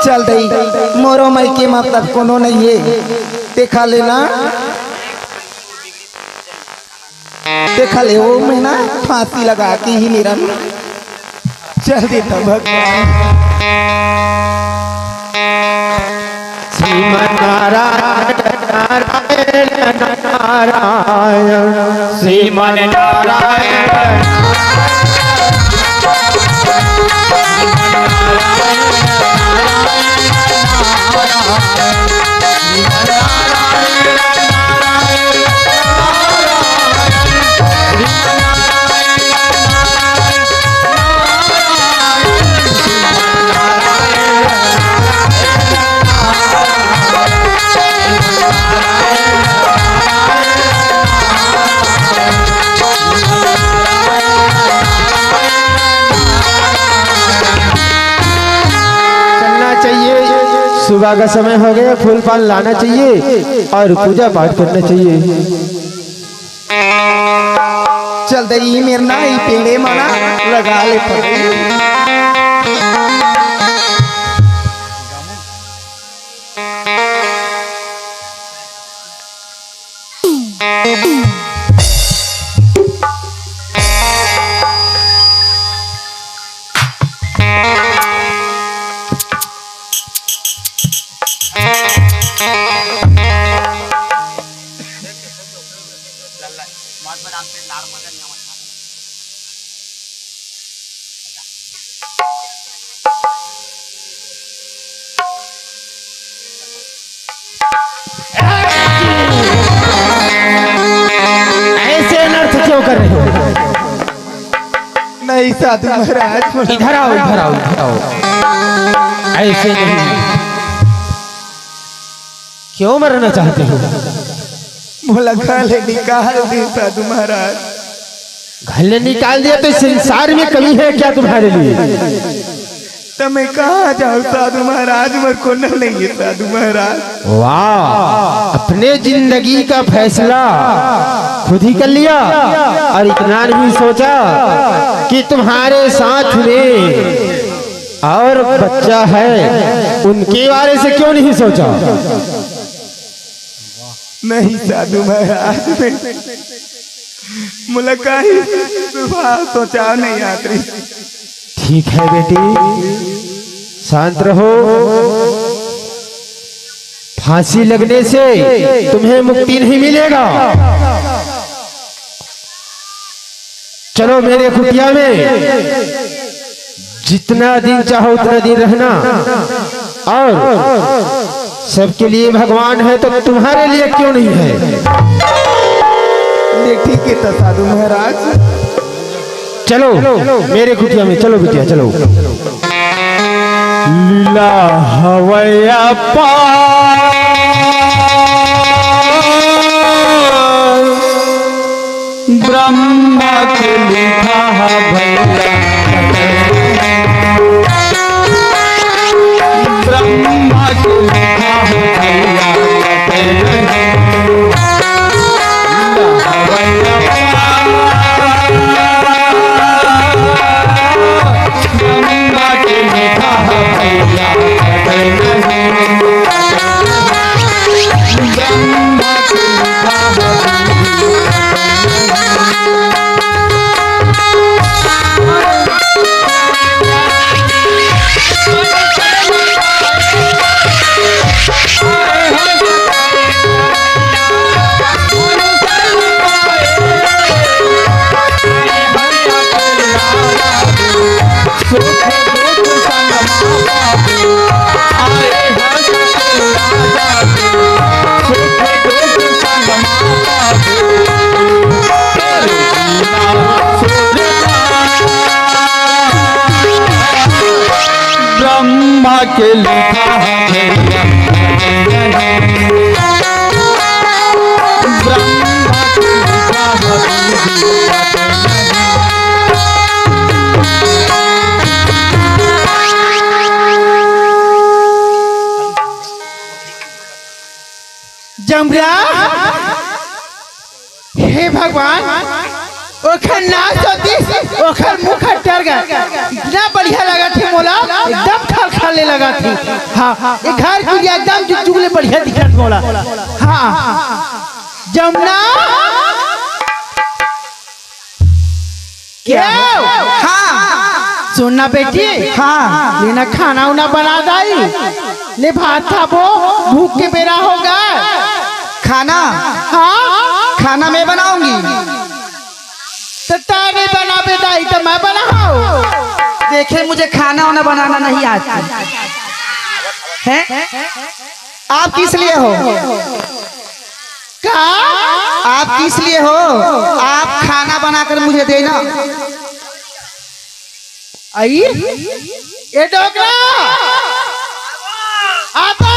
चल दई मोरो मई के मतलब कोनो नहीं है। देखा लेना देखा ले वो मैं ना फांसी लगा के ही निरन चल देता भगवान। श्रीमन नारायण नारायण नारायण श्रीमन नारायण सुबह का समय हो गया, फूल पान लाना चाहिए और पूजा पाठ करना चाहिए। चल दई मेरे ना ई पेड़े माना लगा ले पड़े। ऐसे अनर्थ क्यों कर रहे हो? नहीं साधु महाराज, इधर आओ, इधर आओ, इधर आओ। ऐसे नहीं, क्यों मरना चाहते हो? मोला गाले निकाल दी साधु महाराज। घल्ले निकाल दिया तो संसार में कमी है क्या तुम्हारे लिए? तो मैं कहाँ जाऊँ साधु महाराज, मेरे को नहीं है साधु महाराज। वाह, अपने जिंदगी का फैसला खुद ही कर लिया और इतना नहीं सोचा कि तुम्हारे साथ में और बच्चा है, उनके बारे से क्यों नहीं सोचा? नहीं साधु महाराज, मुलाकात सुबह सोचा नहीं आती। ठीक है बेटी, शांत रहो। फांसी लगने से तुम्हें मुक्ति नहीं मिलेगा। चलो मेरे कुटिया में, जितना दिन चाहो उतना दिन रहना, और सबके लिए भगवान है तो तुम्हारे लिए क्यों नहीं है? ठीक है तो साधु महाराज, चलो मेरे कुटिया में, चलो बिटिया चलो। लीला हवैया पार ब्रह्मा के लिखा भैया, ब्रह्मा के लिखा भैया, ब्रह्मा के लिखा है, ब्रह्मा के लिखा जमरा, हे भगवान, ओखर नाच होती, ओखर मुंह खट्टर गया, इतना बढ़िया लगा थी मोला, एकदम खल खाने लगा थी। हाँ, ये घर की एकदम जुगजुगले बढ़िया दिखत मोला। हाँ, जमुना, क्या? हाँ, सुनना बेटी, हाँ, लेना खाना उना बना दाई, ले भात खाबो, भूख के बेरा होगा। खाना? हाँ, खाना मैं बनाऊंगी। तो तारे बना बेदाई तो मैं बनाऊं। देखे मुझे खाना वाना बनाना नहीं आता है। आप किस लिए हो? क्या? आप किस लिए हो? आप खाना बनाकर मुझे देना। आई ये डोकरा आता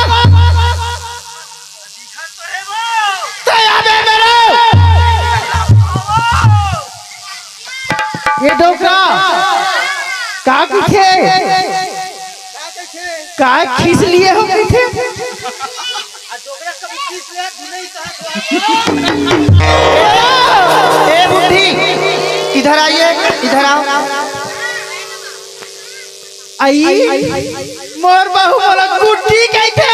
ये डोकरा का किथे का खींच लिए हो थे ए बुढ़ी, इधर आइए, इधर आओ। आई मोर बहू बोला गुड्डी कहते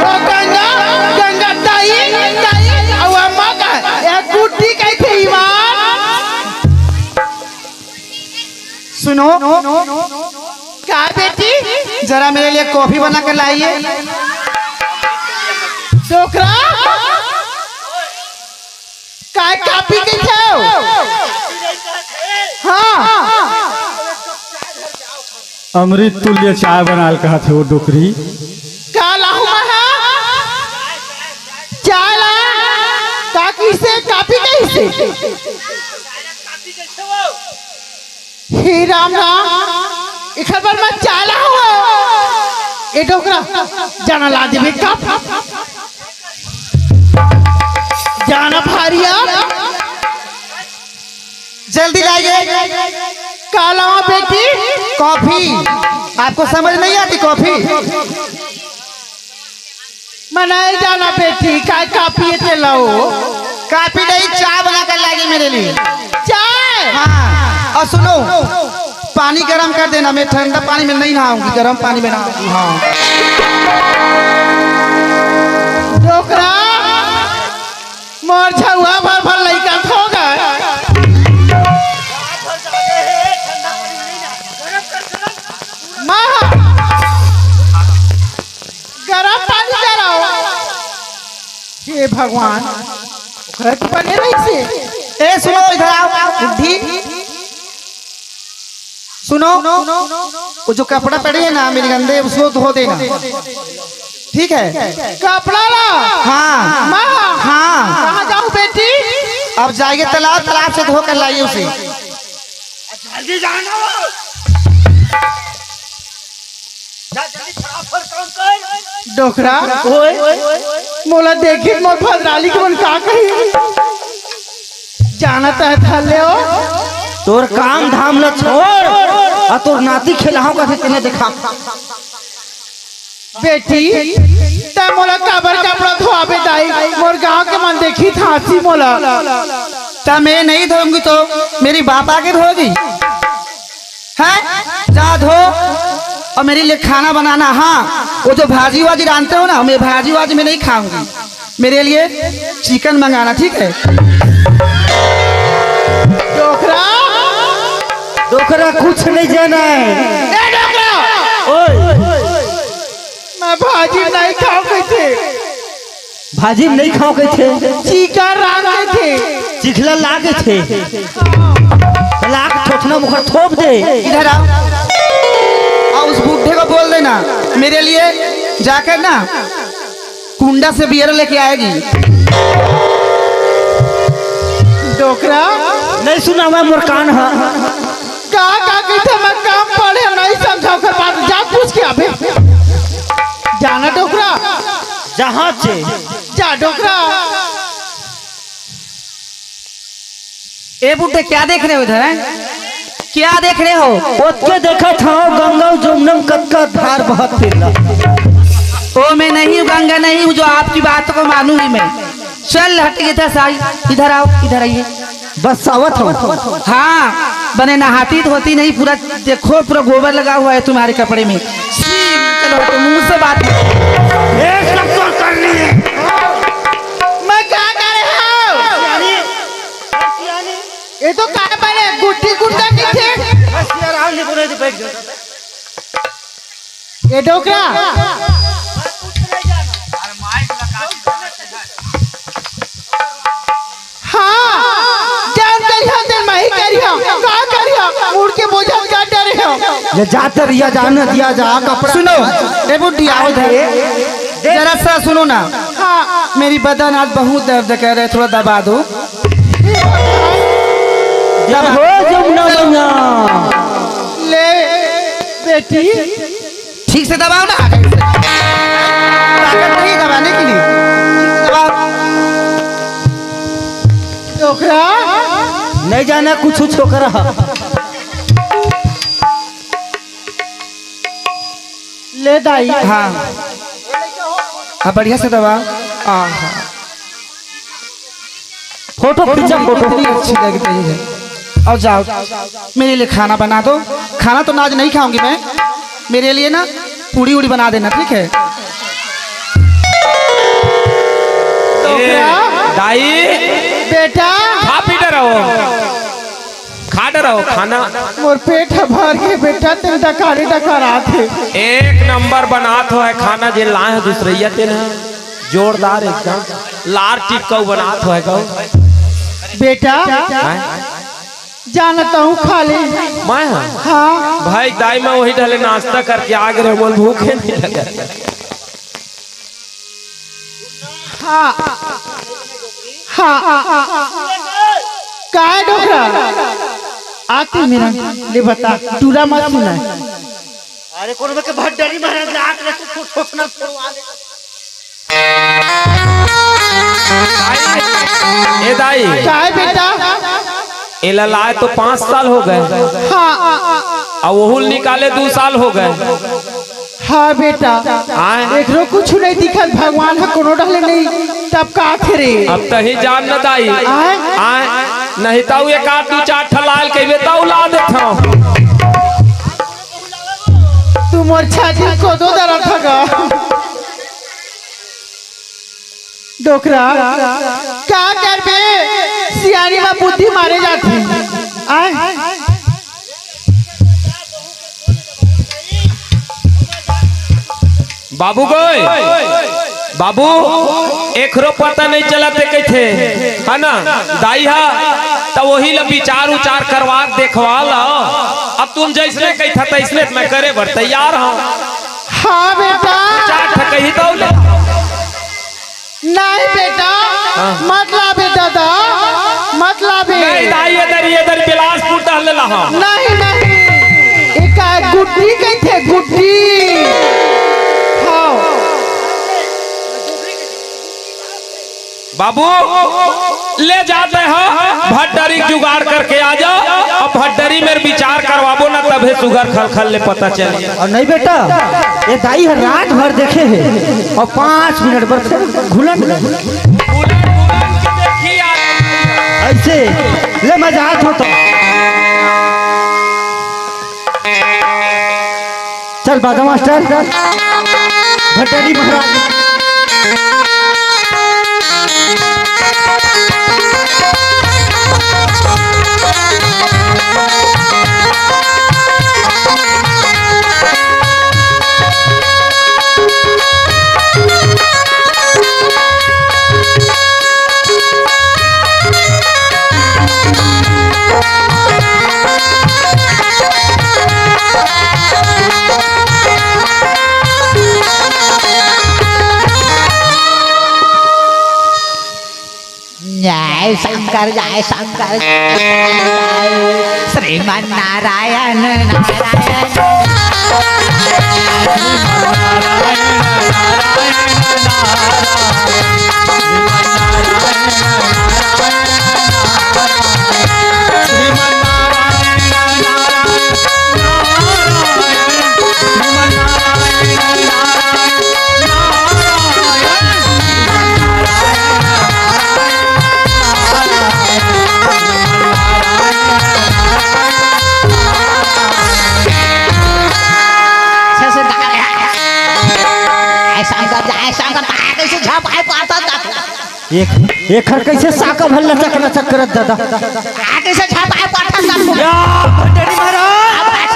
ओ गंगा गंगा दाई दाई और अम्मा का ये गुड्डी कहते ईमान। सुनो, का बेटी जरा मेरे लिए कॉफी बना कर लाइए। डोकरा काय कापी के जाओ। हाँ अमृत तुल्य चाय बनाल कहा थे वो डोकरी। का लाहू महा चाय ला का किसे कापी कैसे हे राम राम इखर बार मैं चाय ला हुआ ए डोकरा जाना ला देवे कप जाना भारिया जल्दी लाइए काला बेटी कॉफी। आपको समझ नहीं आती कॉफी? मनाए जाना बेटी काय कापी चलाओ। काफी नहीं, चाय बना कर लाइए मेरे लिए। चाय हाँ, और सुनो, पानी गरम कर देना। मैं ठंडा पानी में नहीं नहाऊंगी, गरम पानी में नहाऊंगी। हाँ डोकरा मोर छुआ भर भर लइका खो गए। गरम पानी जराओ। हे भगवान ओकरा के बने रही से। ए सुनो, इधर आओ बुढ़ी। सुनो, वो जो कपड़ा पड़े है ना मेरे गंदे, उसको धो देना, ठीक है? कपड़ा ला। हाँ माँ हाँ। कहाँ जाऊँ बेटी? अब जाइए तालाब, तालाब से धो कर लाइए उसे। डोकरा मोला देखी मोर भद्राली के मन का कही जाना तय था ले तोर काम धाम ल छोड़ और तोर नाती खिलाओ का तेने देखा। बेटी तय मोला काबर कपड़ा धोआबे दाई मोर गांव के मन देखी थासी मोला। तब मैं नहीं धोऊंगी तो मेरी बाप आके धोगी है? जा धो और मेरे लिए खाना बनाना। हाँ, वो जो भाजी वाजी जानते हो ना, मैं भाजी वाजी में नहीं खाऊंगी, मेरे लिए चिकन मंगाना, ठीक है? डोकरा डोकरा कुछ नहीं जाना है। ए डोकरा मैं भाजी नहीं खाओ कैसे? भाजी नहीं खाओ के थे, चिकन रांधे थे। चिखला लागे थे, लाग ठोठना मुखर थोप दे। इधर आओ और उस बूढ़े को बोल देना मेरे लिए जाकर ना कुंडा से बियर लेके आएगी। डोकरा नहीं सुना मैं मुर्कान है। का कहते मैं काम पढ़े नहीं समझा कर बात जा पूछ के आबे। जाना डोकरा जहाँ से जा डोकरा। ए बुड्ढे क्या देख रहे हो इधर? क्या देख रहे हो? उसके देखा था गंगा जमुनम कक्का धार बहुत फिरला। ओ मैं नहीं हूँ, गंगा नहीं हूँ जो आपकी बात को मानूंगी मैं। चल हट इधर साई, इधर आओ, इधर आइए। बस सावत हो। हाँ, बने नहाती धोती नहीं, पूरा देखो पूरा गोबर लगा हुआ है तुम्हारे कपड़े में। चलो तो मुंह से बात कर ली है। मैं क्या कर रहा हूँ? ये तो काय पड़े गुट्टी गुट्टा किथे? ये डोकरा हाँ जान करिया दिन मैं ही करिया का करिया मुड़ के बोझा का डरे हो। ये जाते रिया जाने दिया जा कपड़ा। सुनो ए बुड्ढी आओ इधर, जरा सा सुनो ना। हाँ मेरी बदन आज बहुत दर्द कर रहे, थोड़ा दबा दो। हो जमुना मैया ले बेटी ठीक से दबाओ ना, ताकत नहीं दबाने के लिए दबाओ। डोकरा नहीं जाना कुछ छोकरा ले दाई। हाँ हाँ बढ़िया से दबा। हाँ फोटो खींचा, फोटो कितनी अच्छी लग रही है। और जाओ मेरे लिए खाना बना दो। खाना तो आज नहीं खाऊंगी मैं, मेरे लिए ना पूड़ी उड़ी बना देना, ठीक है? दाई बेटा खा पी रहो, खा रहो खाना। मोर पेट भर के बेटा तेल डकारी डकरा थे। एक नंबर बनात हो है खाना जे लाए है दूसरैया तेल है जोरदार एकदम लार टिक्का बनात हो है गौ। बेटा जानता हूँ खा ले। मैं हाँ भाई दाई मैं वही ढले नाश्ता करके आ गए, बोल भूखे नहीं लगा। हाँ हाँ का है डोकरा आती मेरा ले बता टूरा मत सुना। अरे कौन के भट्टरी महाराज आके रखो ठोकना छोड़वा ले। ए दाई का है बेटा? एला लाए तो 5 साल हो गए हाँ और वहुल निकाले 2 साल हो गए। हाँ बेटा आए एकरो कुछ नहीं दिखल, भगवान है कोनो डहले नहीं तब का थे। अब तही जान न दाई आए? आए नहीं ताऊ एक आठ 2 4 ठलाल के ताऊ ला देता हूं। तू मोर छाती को दो दरा ठगा डोकरा का करबे? सियानी में बुद्धि मारे जाती। आए बाबू गए बाबू एकरो पता नहीं चला थे कैथे है ना दाई हा तो वही ला विचार उचार करवा देखवा ला। अब तुम जैसे कैथा तैसने मैं करे बर तैयार हूँ। हाँ बेटा। 4 ठकही तो ले नहीं बेटा मत ला बेटा दा मत ला बे। नहीं दाई इधर बिलासपुर टहले ला। नहीं नहीं एक गुड्डी कैथे गुड्डी। हाँ बाबू ले जाते हैं भट्टरी जुगाड़ करके आ जाओ और भट्टरी में विचार करवाबो ना तबे सुगर खल ले पता चले। और नहीं बेटा ये दाई है रात भर देखे है और 5 मिनट पर घुलन ऐसे ले मजाक हो तो चल बाजा मास्टर भट्टरी महाराज। जय शंकर श्रीमन नारायण नारायण एक हर कैसे साका भल लचक लचक करत दादा आगे से छापाए पाठा सब या भट्टरी महाराज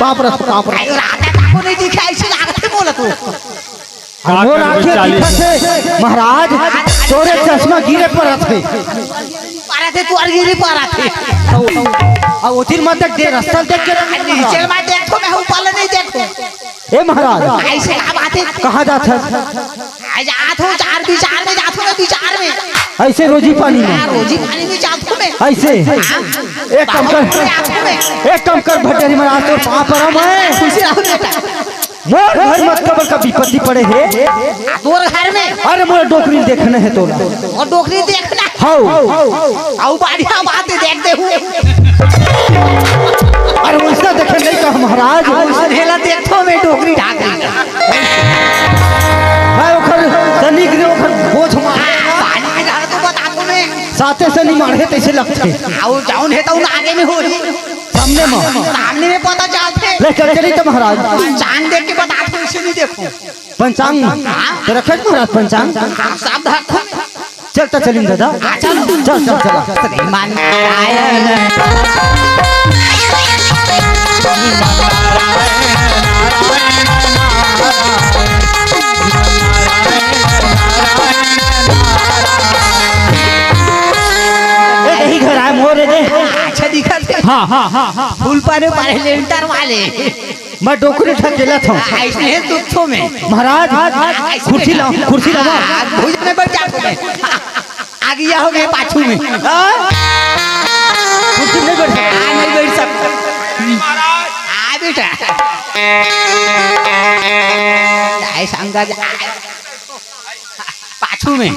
बाप रे बाप रे रात को नहीं दिखाई से लागते बोला तू मोर आंखें दिखत है महाराज तोरे चश्मा गिरे पड़त है पारा थे तू गिरी पारा थे और उधर मत देख दे रास्ता देख के नीचे में देखो मैं ऊपर नहीं देखो। ए महाराज ऐसे आप आते कहाँ जात है जात हो 4 विचार में जात हो ना विचार में ऐसे रोजी पानी में रोजी पानी में जात हो में ऐसे एक कम कर भट्टरी महाराज तो पाप परम है खुशी रहो बेटा मोर घर मत कबर का विपत्ति पड़े है तोर घर में अरे मोर डोकरी देखने है तोरा और डोकरी देखना हाउ आओ बढ़िया बात देख दे हूं अरे वैसा देखे नहीं कह महाराज हेला देखो मैं डोकरी ढाक रही मैं ओखर तनिक ने ओखर बोझ मार पानी में डाल तो बता को मैं साथे से नहीं मारे तैसे लगते आओ जाऊन है तो आगे में हो रही सामने में पता चलते ले कर चली तो महाराज पंचांग देख के बता को इसे नहीं देखो पंचांग तो रखे महाराज पंचांग सब देखो चलता चलिन दादा चल चल चल चल श्रीमान यही घर आए मोरे दे अच्छा दिखा थे हाँ हाँ हाँ हाँ फूल पारे पारे लेंटर वाले मैं डोकरी ठकेला था ऐसे है दुखों में महाराज कुर्सी लाओ भुज में बैठ जाते मैं आगे आओ मैं पाछू में कुर्सी नहीं बैठ नहीं बैठ सकता आ बेटा जाए संगा जाए पाछू में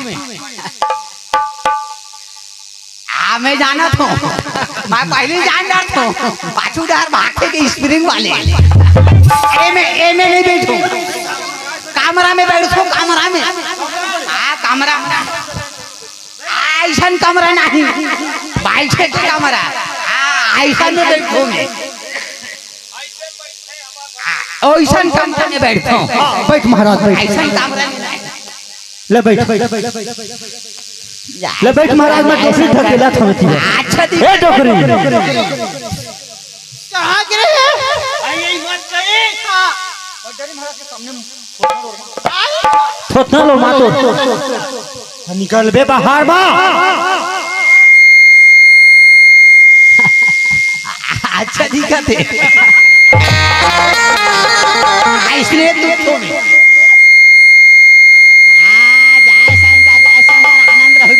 मैं जाना था मैं पहले जान रहा था पाछू डार भागे के स्प्रिंग वाले ए में नहीं बैठू कैमरा में बैठो कैमरा में कैमरा ऐसा कमरा नहीं बाइक के कमरा ऐसा में बैठो मैं ऐसा कमरा में बैठो बैठ महाराज बैठ ऐसा कमरा में ले बैठ ले बैठ महाराज मैं डोकरी ठकेला था अच्छा ए डोकरी कहाँ गिरे थोतना लो मातो निकल बे बाहर बा अच्छा दिखत है इसलिए दुखों में आनंद रहो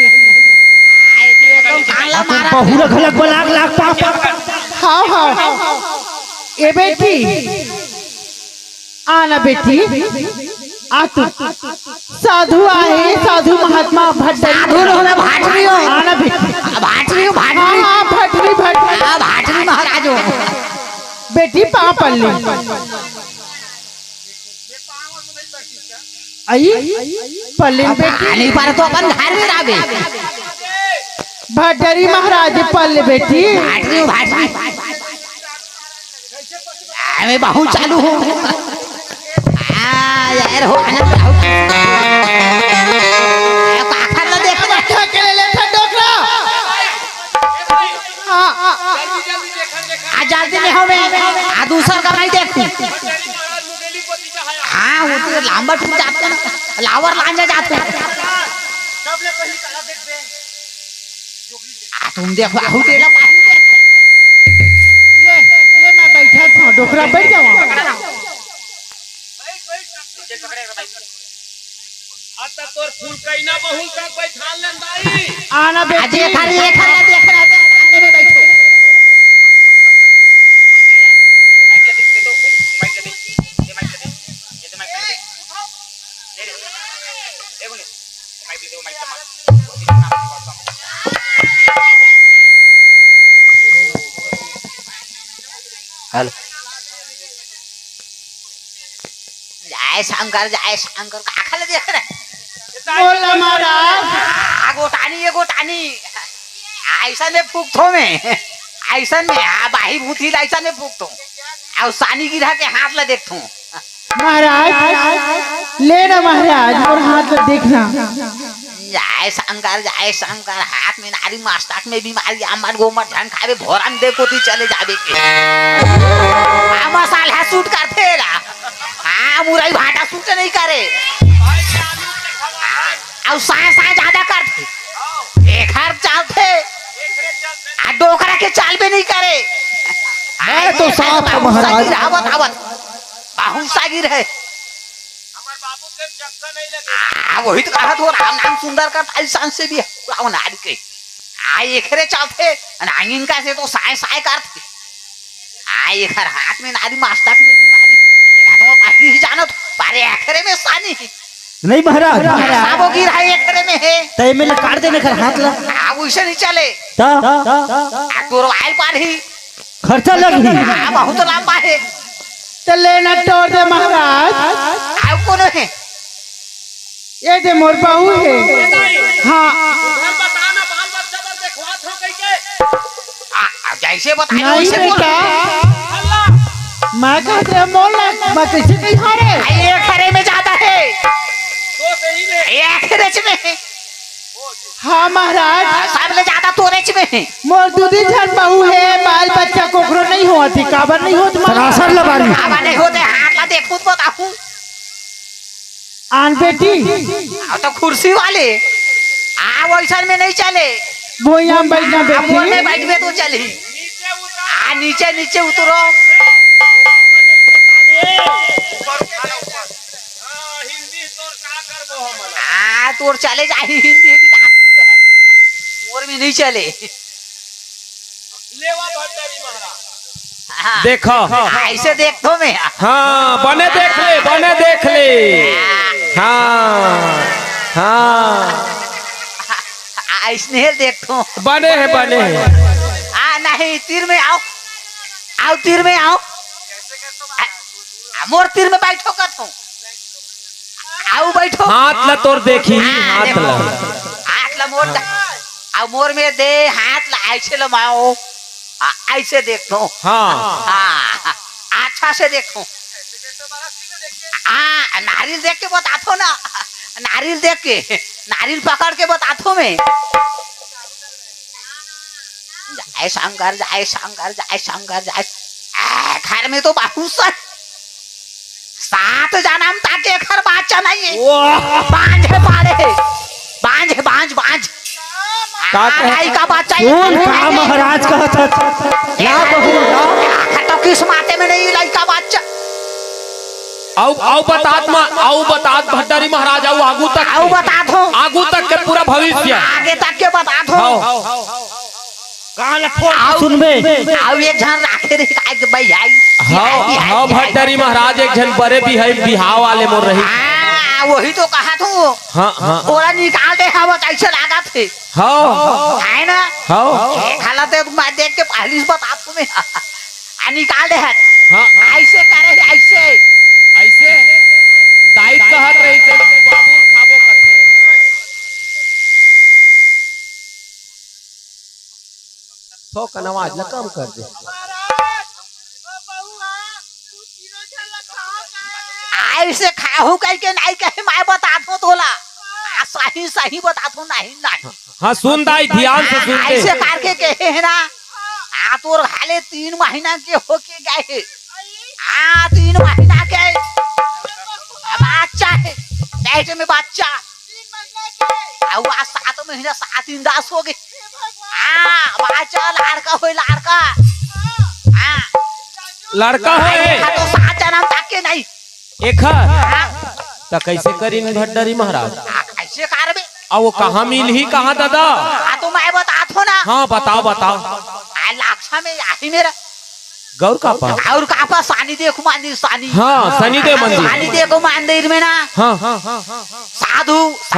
काला मारा बहुरा खलक बलाक लाख पाप हाँ हाँ ए बेटी आना बेटी आ तू साधु आए साधु महात्मा भट्टरी साधु हो मैं भाटरी हो आना बेटी भाटरी हो हाँ भाटरी हाँ भट्टरी भाटरी महाराज हो बेटी पाँव पल्ली आई पल्ली बेटी नहीं पारे तो अपन घर में रावे भट्टरी महाराज पल्ली बेटी भाटरी हो भाटरी मैं बहुत चालू हूँ यार हो आनंद रहो पाखर ना देख अच्छा के ले था डोकरा हाँ आ जल्दी में हो मैं आ दूसरा का नहीं देखूं हाँ वो तो लांबा टूट जाते ना लावर लांजा जाते तुम देखो आहू तेला ले मैं बैठा था डोकरा बैठ जाओ आता तोर फूल कइना बहुल का बैठा लेन दाई आना आज बेटी ये खाली देख रहा था सामने में बैठो हेलो जय शंकर काखल देख रहे बोला महाराज गोटानी ऐसा में फूकतो में ऐसा में बाही भूथी ऐसा में फूकतो और सानी गिरा के हाथ ला देखतो महाराज ले ना महाराज और हाथ में देखना जय शंकर हाथ में नारी मास्टाक में बीमारी अमर गोमर झन खावे भोरन देखो ती चले जावे के मसाल है सूट करते ला मुरई भाटा सूट नहीं करे और साय ज्यादा करते एक हर चलते डोकरा के चाल भी नहीं करे मैं तो साफ महाराज आवत बाहु सागिर है वही तो कहा तो राम नाम सुंदर का ऐसा से भी रावण नारी के एकरे चलते आंगिन का से तो साय करते एक हर हाथ में नारी मास्टक में बीमारी तो पहले ही जानो पारे एकरे में सानी नहीं महाराज साबो गिर है एकरे में है तय में काट देने कर हाथ ला वैसे नहीं चले ता तोर वाइल पार ही खर्चा लग ही बहुत लंबा है तो लेना तोड़ दे महाराज। आओ कोनो है ये दे मोर बहू है। हाँ जैसे बताइए नहीं वैसे बोलो। बेटा मैं कहते हैं मोल मैं कैसे नहीं हारे। ये खरे में ज्यादा है ये खरेच में है हाँ महाराज सब ले ज्यादा तोरेच में है मोर दूधी झन बहू है बाल बच्चा कोकरो नहीं हुआ थी काबर नहीं होती सरासर लबारी आवा नहीं होते हाथ ला देखूं तो बताऊं आन बेटी आओ तो कुर्सी वाले वैसा में नहीं चले वो यहाँ बैठना मोर में बेटी बैठ में तो चली नीचे नीचे उतरो तोर चले जा हिंदी मोर में नहीं चले हाँ, देखो ऐसे देख तो मैं हाँ बने देख ले हाँ हाँ स्नेह देख तो बने हैं नहीं तीर में आओ आओ तीर में आओ मोर तीर में बैठो कत हूँ आओ बैठो हाथ ला तोर देखी हाँ, हाथ देखो। ला हाथ ला मोर आओ मोर में दे हाथ ला ऐसे लमाओ ऐसे देखो हाँ हाँ अच्छा से देखो नारियल देख के बताथो ना नारियल देख के नारियल पकड़ के बताथो मैं जय शंकर जय शंकर जय शंकर जय घर में तो बहुत सात जन्म तक के घर बच्चा नहीं है बांझ है पाड़े बांझ का बच्चा कौन का महाराज कहता ना बहू तो किस माते में नहीं लड़का बच्चा आओ बतात भट्टारी महाराज आगू तक के पूरा भविष्य आगे तक के बता दो सुनबे एक जन राखे रे काय के भाई हाँ भट्टारी महाराज एक जन बड़े भी है बिहाव वाले मोर रही वही तो कहा तू हाँ ओरा निकाल दे हवा कैसे लगा थे हाँ है ना हाँ हालत है मैं देख के पहली बता तुम्हें निकाल दे हाँ ऐसे करे ऐसे दाइत कहत रही से बाबूल खाबो कथे तो कनवाज ला कम कर दे ऐसे खाहू कह के नहीं कहे मैं बता दो तोला सही बता दो नहीं हाँ सुन दाई ध्यान से सुन दे ऐसे करके कहे है ना तोर हाले 3 महीना के होके गए 3 महीना के बच्चा है पेट में बच्चा 7 महीना 7 दिन 10 हो गए बच्चा लड़का हो लड़का है तो 7 जन्म तक के नहीं एक तो कैसे करी भट्टारी महाराज कैसे करबे वो कहाँ मिल ही कहाँ दादा तो मैं बता दो ना हाँ बताओ लाक्षा में यही मेरा गौर का पा और कापा सानी देखो मंदिर सानी हाँ शनिदेव मंदिर सानी देखो मंदिर में ना हाँ साधु आ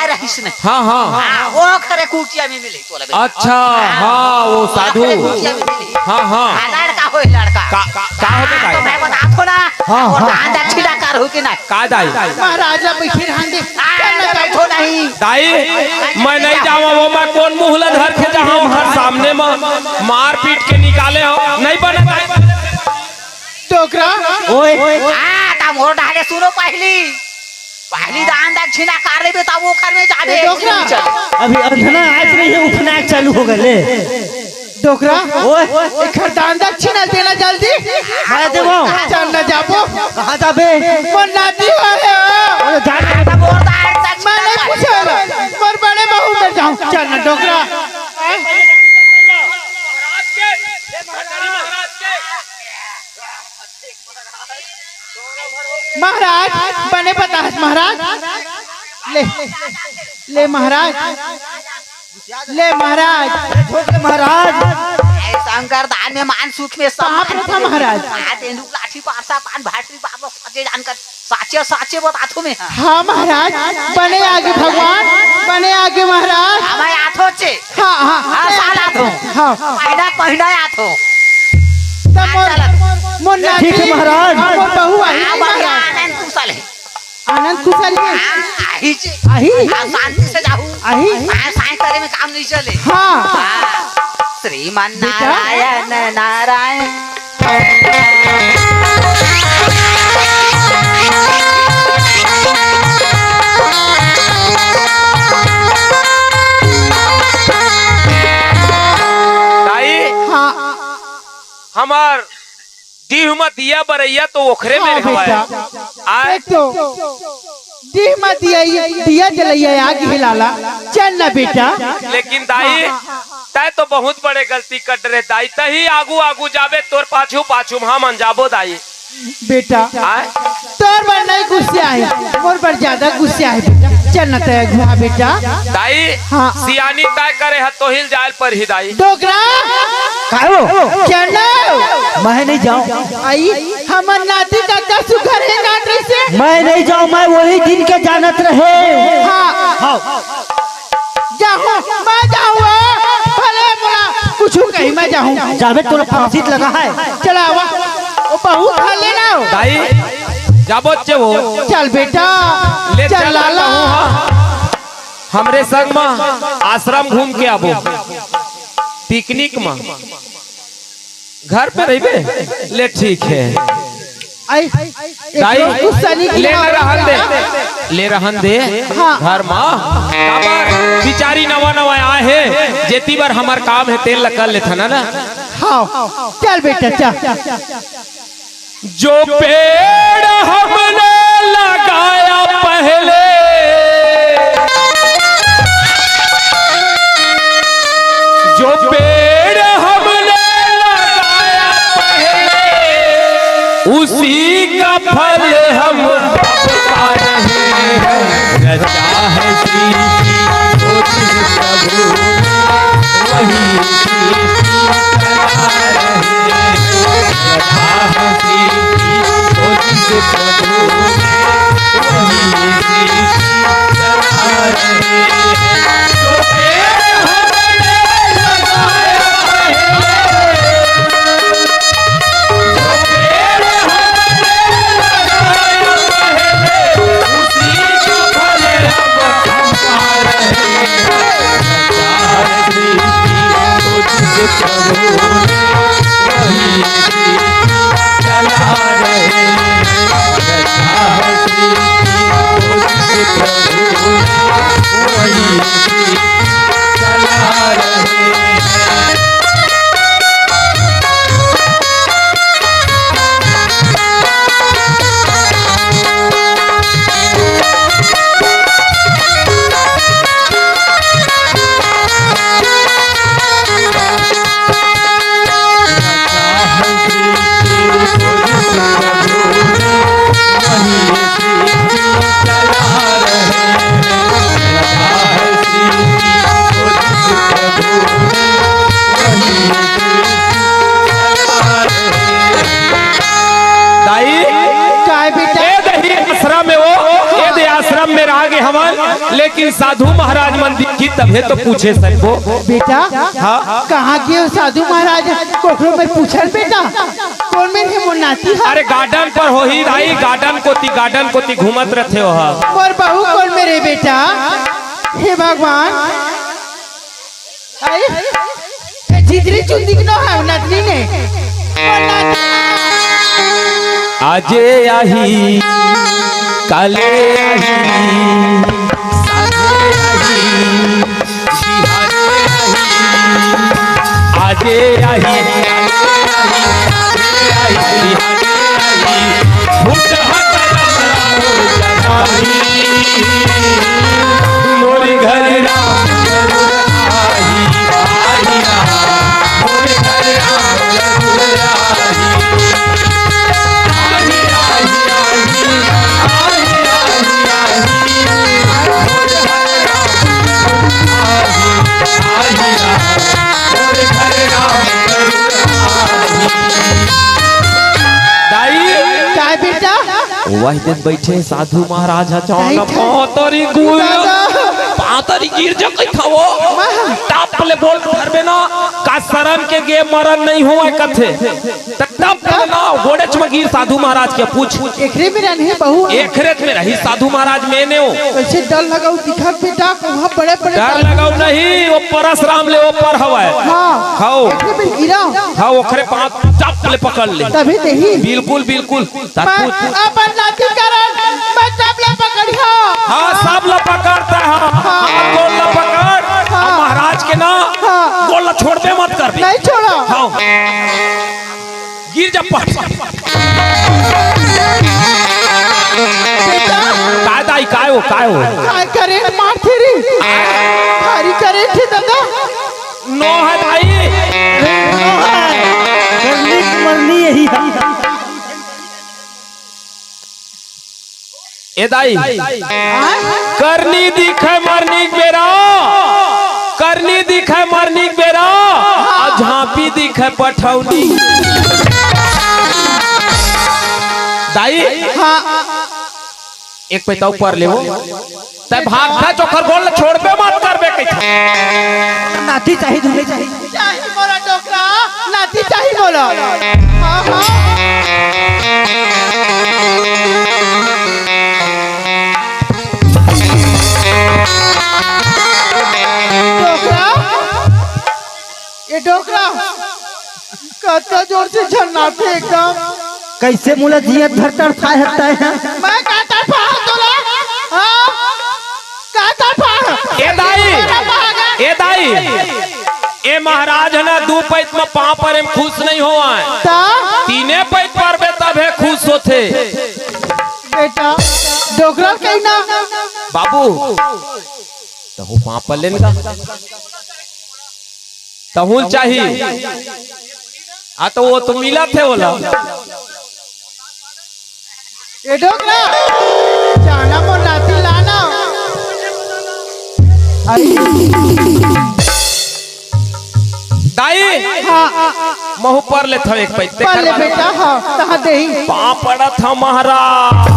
रही इसने हाँ वो खरे कुटिया में मिले तो लगे अच्छा हाँ वो साधु कुटिया में मिले हाँ लड़का हो लड़का का होते तो मैं बता दो ना और दान दक्षिणा कर हो के ना का दाई महाराजा बैठे रहने बैठो नहीं दाई मैं नहीं जाऊँ वो मैं कौन मुहला धर के जाऊँ घर सामने में मार पीट के निकाले हो नहीं बने टोकरा ओए तब मोर डाले सुनो पहली दान दक्षिणा कर लेबे तब वो घर में जाबे टोकरा अभी अंधना आज नहीं है उपनायक चालू हो गए टोकरा ओए एक दान दक्षिणा देना जल्दी मैं देबो चल ना जाबो कहां जाबे मोर नाती वाले हो ओए जान तब मोर दान दक्षिणा मैं नहीं पूछेगा मोर बड़े बहू में जाऊं चल ना टोकरा महाराज बने बता महाराज ले महाराज महाराज शंकर दान में मान सुख में सब कहाँ पे था महाराज? तेंदुक लाठी पारसा पान भाटरी बाबा सजे जानकर साचे बता तू में हाँ महाराज बने आगे भगवान बने आगे महाराज हमें आथो चे हाँ साल आथो हाँ पहिना आथो तब मोर मुन्ना ठीक है महाराज। मोर बहू आई आ थी बढ़िया महाराज। आनंद कुशल है आनंद कुशल है। आही जे आही आ शांति से जाहू आही साई करे में काम नहीं चले हाँ श्रीमान नारायण नारायण दाई हाँ हमार दी हुमा दिया बरैया तो ओखरे में हाँ हवाए बेटा आए एक तो दी मत दिया जलैया आग हिलाला चल ना बेटा। लेकिन दाई तय तो बहुत बड़े गलती कर रहे दाई तही आगू आगू जाबे तोर पाछू पाछू हम अनजाबो दाई बेटा आए तोर पर नहीं गुस्से आए मोर पर ज्यादा गुस्से आए बेटा चल ना तय घुआ बेटा। दाई हाँ। सियानी तय करे है तो हिल जाए पर ही दाई डोकरा चल ना मैं नहीं जाऊँ, आई हमर नाती का सुखर है नाटरी से। मैं नहीं जाऊँ, मैं वही दिन के जानत रहे। हाँ जाऊँ मैं जाऊँ भले बोला कुछ कहीं मैं जाऊँ जावे तोरा फांसी लगा है। चला आवा ओ बहू खा लेना दाई जाबो चेवो चल बेटा ले चल चल लाला हमरे संग में आश्रम घूम के आबो पिकनिक में घर पे रहिबे ले ठीक है आई दाई गुस्सा नहीं ले किया। रहन दे ले रहन दे हाँ। घर माँ बिचारी नवा नवा आए है जेती बार हमार काम है तेल लगा लेता ना हाँ चल बेटा चल जो पेड़ हमने लगाया पहले जो पेड़ हमने लगाया पहले उसी का फल हम पा रहे हैं रचा है सृष्टि प्रभु वही सृष्टि चला रहे हैं रचा है सृष्टि प्रभु वही सृष्टि चला रहे हैं जो पेड़ हमने लगाया पहले जो पेड़ हमने लगाया पहले उसी का फल हम पा रहे हैं रचा है सृष्टि प्रभु वही सृष्टि चला रहे हैं रचा है सृष्टि प्रभु वही सृष्टि चला रहे हैं। काय बेटा आश्रम में रह गए हवन लेकिन साधु महाराज मंदिर की तबे तो पूछे सबको बेटा हाँ कहाँ के साधु महाराज कोखरो में पूछल बेटा कौन में है वो नाती है अरे गार्डन पर हो ही राई गार्डन कोती घूमत रहते हो और बहू कौन मेरे बेटा हे भगवान जितनी चुंदी न है नतनी ने और नाती आजे आही काले आही साजे आही बिहारे आही आजे आही मोरी घर राम आई आई मोरी घर राम काय बेटा वह दिन बैठे साधु महाराज दाई था। तोरी गुल दादा पातरी गिर जा कई था वो टप ले बोल धरबे ना का शरण के गे मरण नहीं होए कथे त टप ले ना गोड़े में गिर साधु महाराज के पूछ एकरे में रहने बहू एकरेत में रही साधु महाराज मैंने हो कैसे डर लगाऊ दिखा बेटा वहाँ बड़े बड़े डर लगाओ नहीं वो परशुराम ले ऊपर हवा हाँ खाओ एकरे में गिरा हाँ ओखरे पांच टप ले पकड़ ले तभी नहीं बिल्कुल बिल्कुल मैं अपन नाती करन मैं टपला पकड़िया हाँ सब ला पकड़ता है गोल ला पकड़ महाराज के ना गोल ला छोड़ दे मत कर नहीं छोड़ा हाँ गिर जा पट काय दाई काय हो काय करे मार तेरी खारी करे थे दादा नो है भाई मरनी यही है। ए दाई करनी दिखे मरनी बेरा करनी दिखे मरनी बेरा और झांपी दिखे पठौनी दाई एक पैसा ऊपर ले तय भागता चोखर गोल छोड़बे मत करबे कहीं नाती चाहिए दूल्हे चाहिए चाही मोला डोकरा नाती चाही मोला हाँ हाँ डोकरा ये डोकरा कत्ता जोर से झन्नाटे एकदम कैसे मुला जियत भर तड़फा हटता है मैं काटा पा तोला हाँ काटा पा ए दाई ए महाराज है ना दो पैत में पाँव पर हम खुश नहीं हो आए ता तीने पैत पर बे तब है खुश होते बेटा डोकरा कहीं ना बाबू तो हो पाँव पर लेने का तहुल चाहिए आ तो वो तो मिला थे बोला ये डोकरा जाना मोर नाती लाना दाई महू पर ले था एक पैते पले बेटा हाँ तहाँ देही पाँव पड़ा था महाराज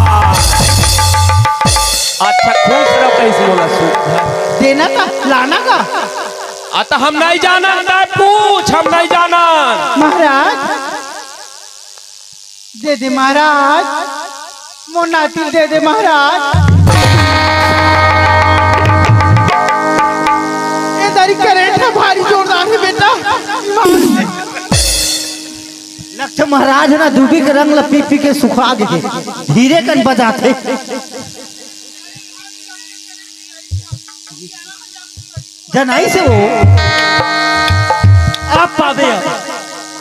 अच्छा खुश रहो कैसे बोला सुख देना का लाना का अतः हम नहीं जाना पूछ हम नहीं जाना महाराज दे दे महाराज मोर नाती दे दे महाराज ये दारी करेंट है भारी जोरदार है बेटा लगता महाराज है ना दूबी के रंग पी पी के सुखा गए धीरे कन बजाते जनाई से वो आप पावे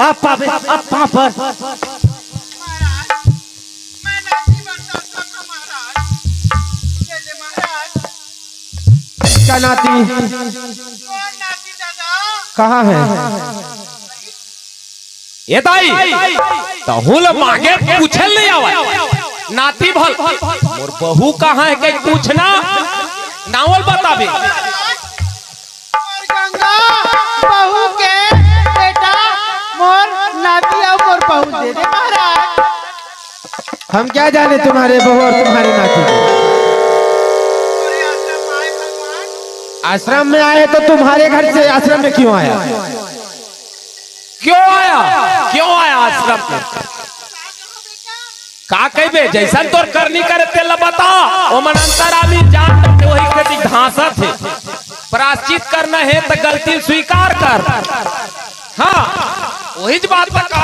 आप पाँव पर क्या नाती कहाँ है ये दाई तहुल मांगे पूछल नहीं आवा नाती भल मोर बहू कहाँ है कहीं पूछना नावल बताबे गंगा बहू के बेटा मोर नाती और मोर बहू दे दे महाराज हम क्या जाने तुम्हारे बहू और तुम्हारे नाती आश्रम में आए तो तुम्हारे घर से आश्रम में क्यों आया क्यों आया आश्रम में का कहबे जैसा तोर करनी करे तेला बता ओ मन अंतरामी जान तक वही खेती घासा थे प्राश्चित करना है तो गलती स्वीकार कर हाँ वही बात बता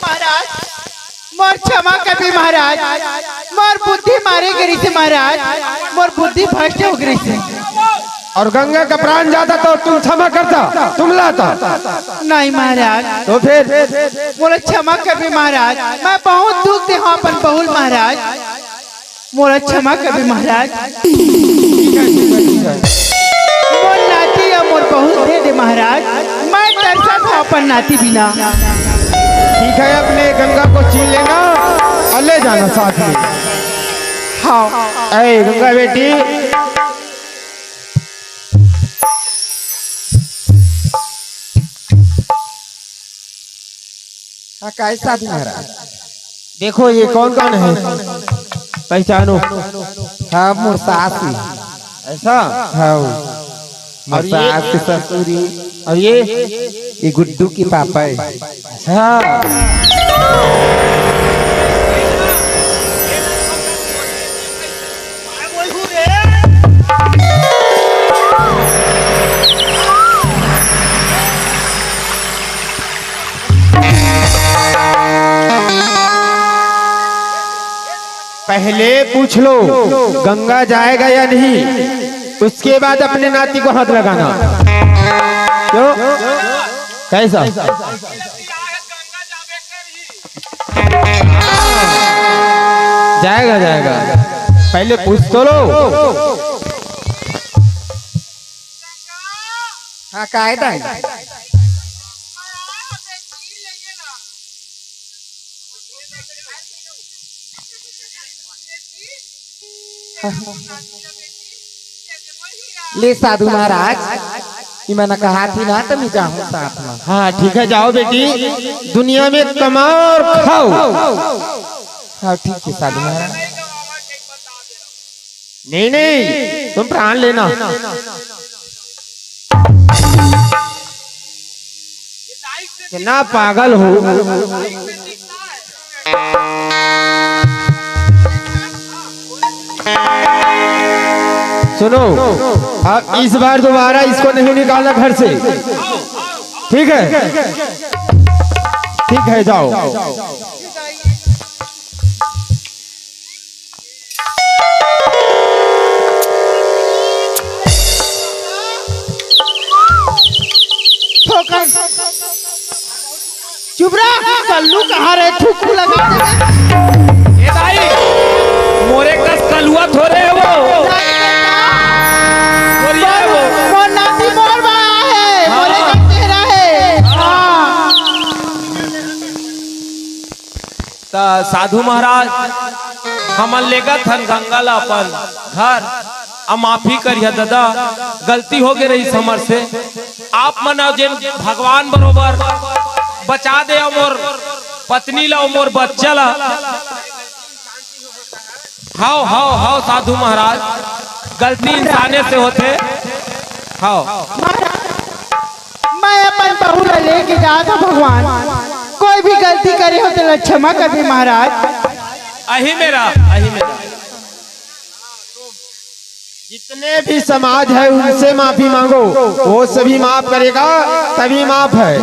महाराज मोर क्षमा कभी महाराज मोर बुद्धि मारे गरी से महाराज मोर बुद्धि भ्रष्ट हो गई से और गंगा का प्राण जाता तो तुम क्षमा करता तुम लाता नहीं महाराज तो फिर मोर क्षमा कभी महाराज मैं बहुत दुख दे हाँ अपन बहुल महाराज मोर क्षमा कभी महाराज मोर नाती या मोर बहुल दे दे महाराज मैं तरसा था अपन नाती बिना ठीक है अपने गंगा को छीन लेना और ले जाना साथ में हाँ ऐ गंगा बेटी कैसा महाराज देखो ये कौन कौन है पहचानो। हाँ मोर सास ही। ऐसा? हाँ मोर और ये? सास के ससुरी। और ये गुड्डू की पापा है। हाँ पहले पूछ लो गंगा जाएगा या नहीं, उसके बाद अपने नाती को हाथ लगाना। क्यों? कैसा? जाएगा जाएगा, पहले पूछ तो लो। हाँ कायदा है। ले साधु महाराज, कि मैंने कहा थी ना तो मैं जाऊँ साथ में। हाँ ठीक है, जाओ बेटी, दुनिया में कमाओ और खाओ। हाँ ठीक है साधु महाराज। नहीं नहीं, तुम प्राण लेना। कितना पागल हो। सुनो, अब इस बार दोबारा इसको नहीं निकालना घर से, ठीक है? ठीक है, जाओ। चुप रहा, कल्लू कहाँ रहे? थूकू लगा दे। ए दाई, मोरे कस कलुआ थोड़े है वो। मोरिया है वो। मोर नाती मोर बड़ा है, मोरे का चेहरा है। हाँ। ता साधु महाराज हमन लेगा थन गंगा ला अपन घर। अब माफी करिए दादा, गलती हो गई रही समर से। आप मना जिन भगवान बरोबर बचा दे मोर पत्नी ला मोर बच्चा ला। हाओ हाओ हाओ साधु महाराज, गलती इंसाने से होते। हाओ मैं अपन बहू ला लेके जाता भगवान, कोई भी गलती करे हो तो क्षमा कर दे महाराज। अही मेरा। जितने भी समाज है उनसे माफी मांगो, वो सभी माफ करेगा, तभी माफ है।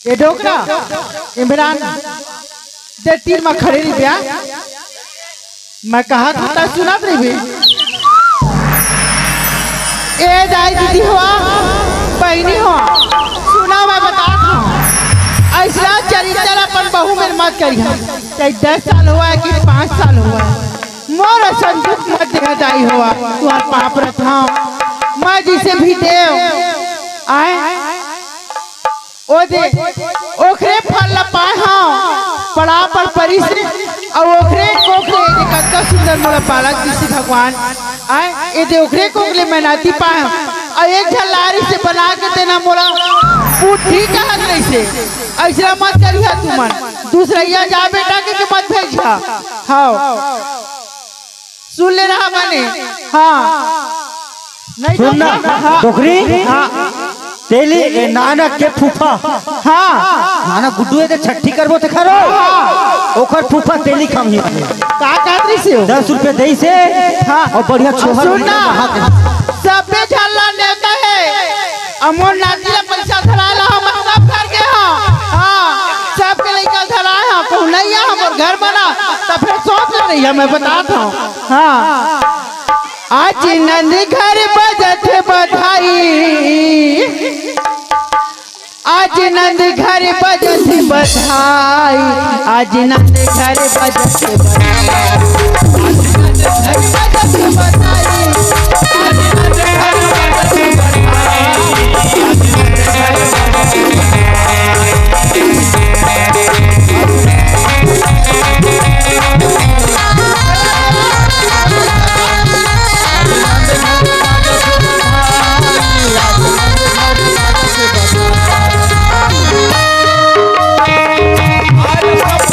ये डोकरा इमरान दे तीर में खड़े रही ब्याह, मैं कहा था सुना भी। ए दाई दीदी हुआ, बहनी हुआ, सुना मैं बता हूँ, ऐसा चरित्र अपन बहू में मत करिए। चाहे 10 साल हुआ है कि 5 साल हुआ है, मोर संतुष्ट मत देगा दाई हुआ। तुम्हार पाप रखा मैं जिसे भी देव आए ओ दे ओखरे फल ला पाए हाँ पड़ा पर परी से, और ओखरे कोखरे ये कत्ता सुंदर मोला पालक जिसे भगवान आए ये दे ओखरे कोखले मैं नाती पाए, और एक झल्लारी से बना के देना मोला पुट्ठी कहत नहीं से। ऐसा मत करिया तुमन, दूसरा जा बेटा के मत भेजिया। हाँ सुन ले रहा मैंने। हाँ नहीं सुनना डोकरी। हाँ तेली नानक के फूफा। हाँ नाना गुड्डू है छठी करबो ते खरो, ओकर फूफा तेली खम ही का कहत से 10 रुपए दे से। हाँ और बढ़िया छोहर सुनना, सबे झल्ला नेता है, अमोर नाती ला पैसा धरा ला हम सब कर के। हाँ सबके लेकर धरा है, को नहीं है हमर घर बना तब फिर सोच नहीं है, मैं बताता हूँ। हाँ आज नंद घर बजत बधाई, आज नंद घर बजत बधाई, आज नंद घर बजत आज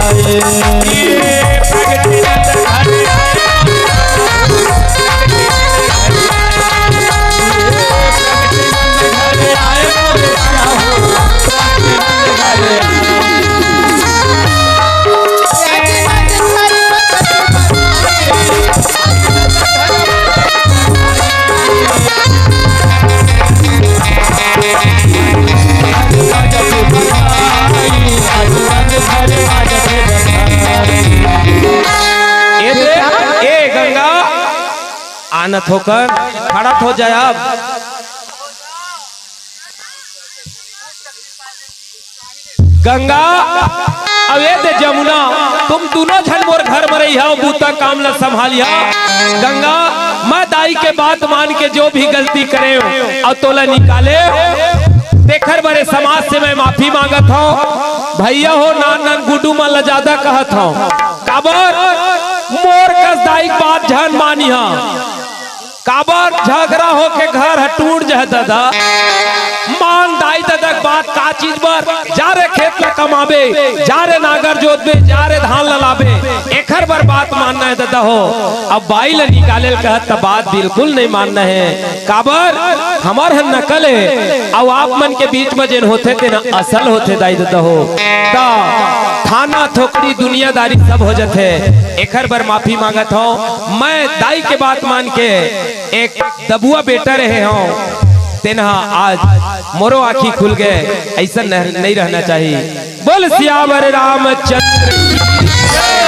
आए, ये प्रगति नंदन घरे आए, ए गंगा आनत होकर खड़ा हो जाए अब। गंगा अवेद जमुना तुम दोनों झन मोर घर में रही बूता काम ल संभालिया। गंगा मैं दाई के बात मान के जो भी गलती करे और तोला निकाले देखर बड़े समाज से मैं माफी मांगत हूँ। भैया हो नान नान गुड्डू मन ज्यादा कहत हूँ काबर मोर कस दाई बात झन मानी हा काबर झगड़ा हो के घर टूट जाए दादा मान दाई दादा बात का चीज पर जा रे खेत में कमाबे जा रे नागर जोतबे जा रे धान ललाबे एकर बर बात मानना है दादा हो। अब बाई ले निकाले कहत त बात बिल्कुल नहीं मानना है काबर हमार हन नकल है अब आप मन के बीच में जेन होते थे ना असल होते दाई दादा हो ता थाना थोकड़ी दुनियादारी सब हो जाते एकर बर माफी मांगत हूँ। मैं दाई के बात मान के एक दबुआ बेटा रहे हूँ तेना आज मोरो आँखी खुल गए ऐसा नहीं रहना चाहिए। बोल सियावर रामचंद्र की जय।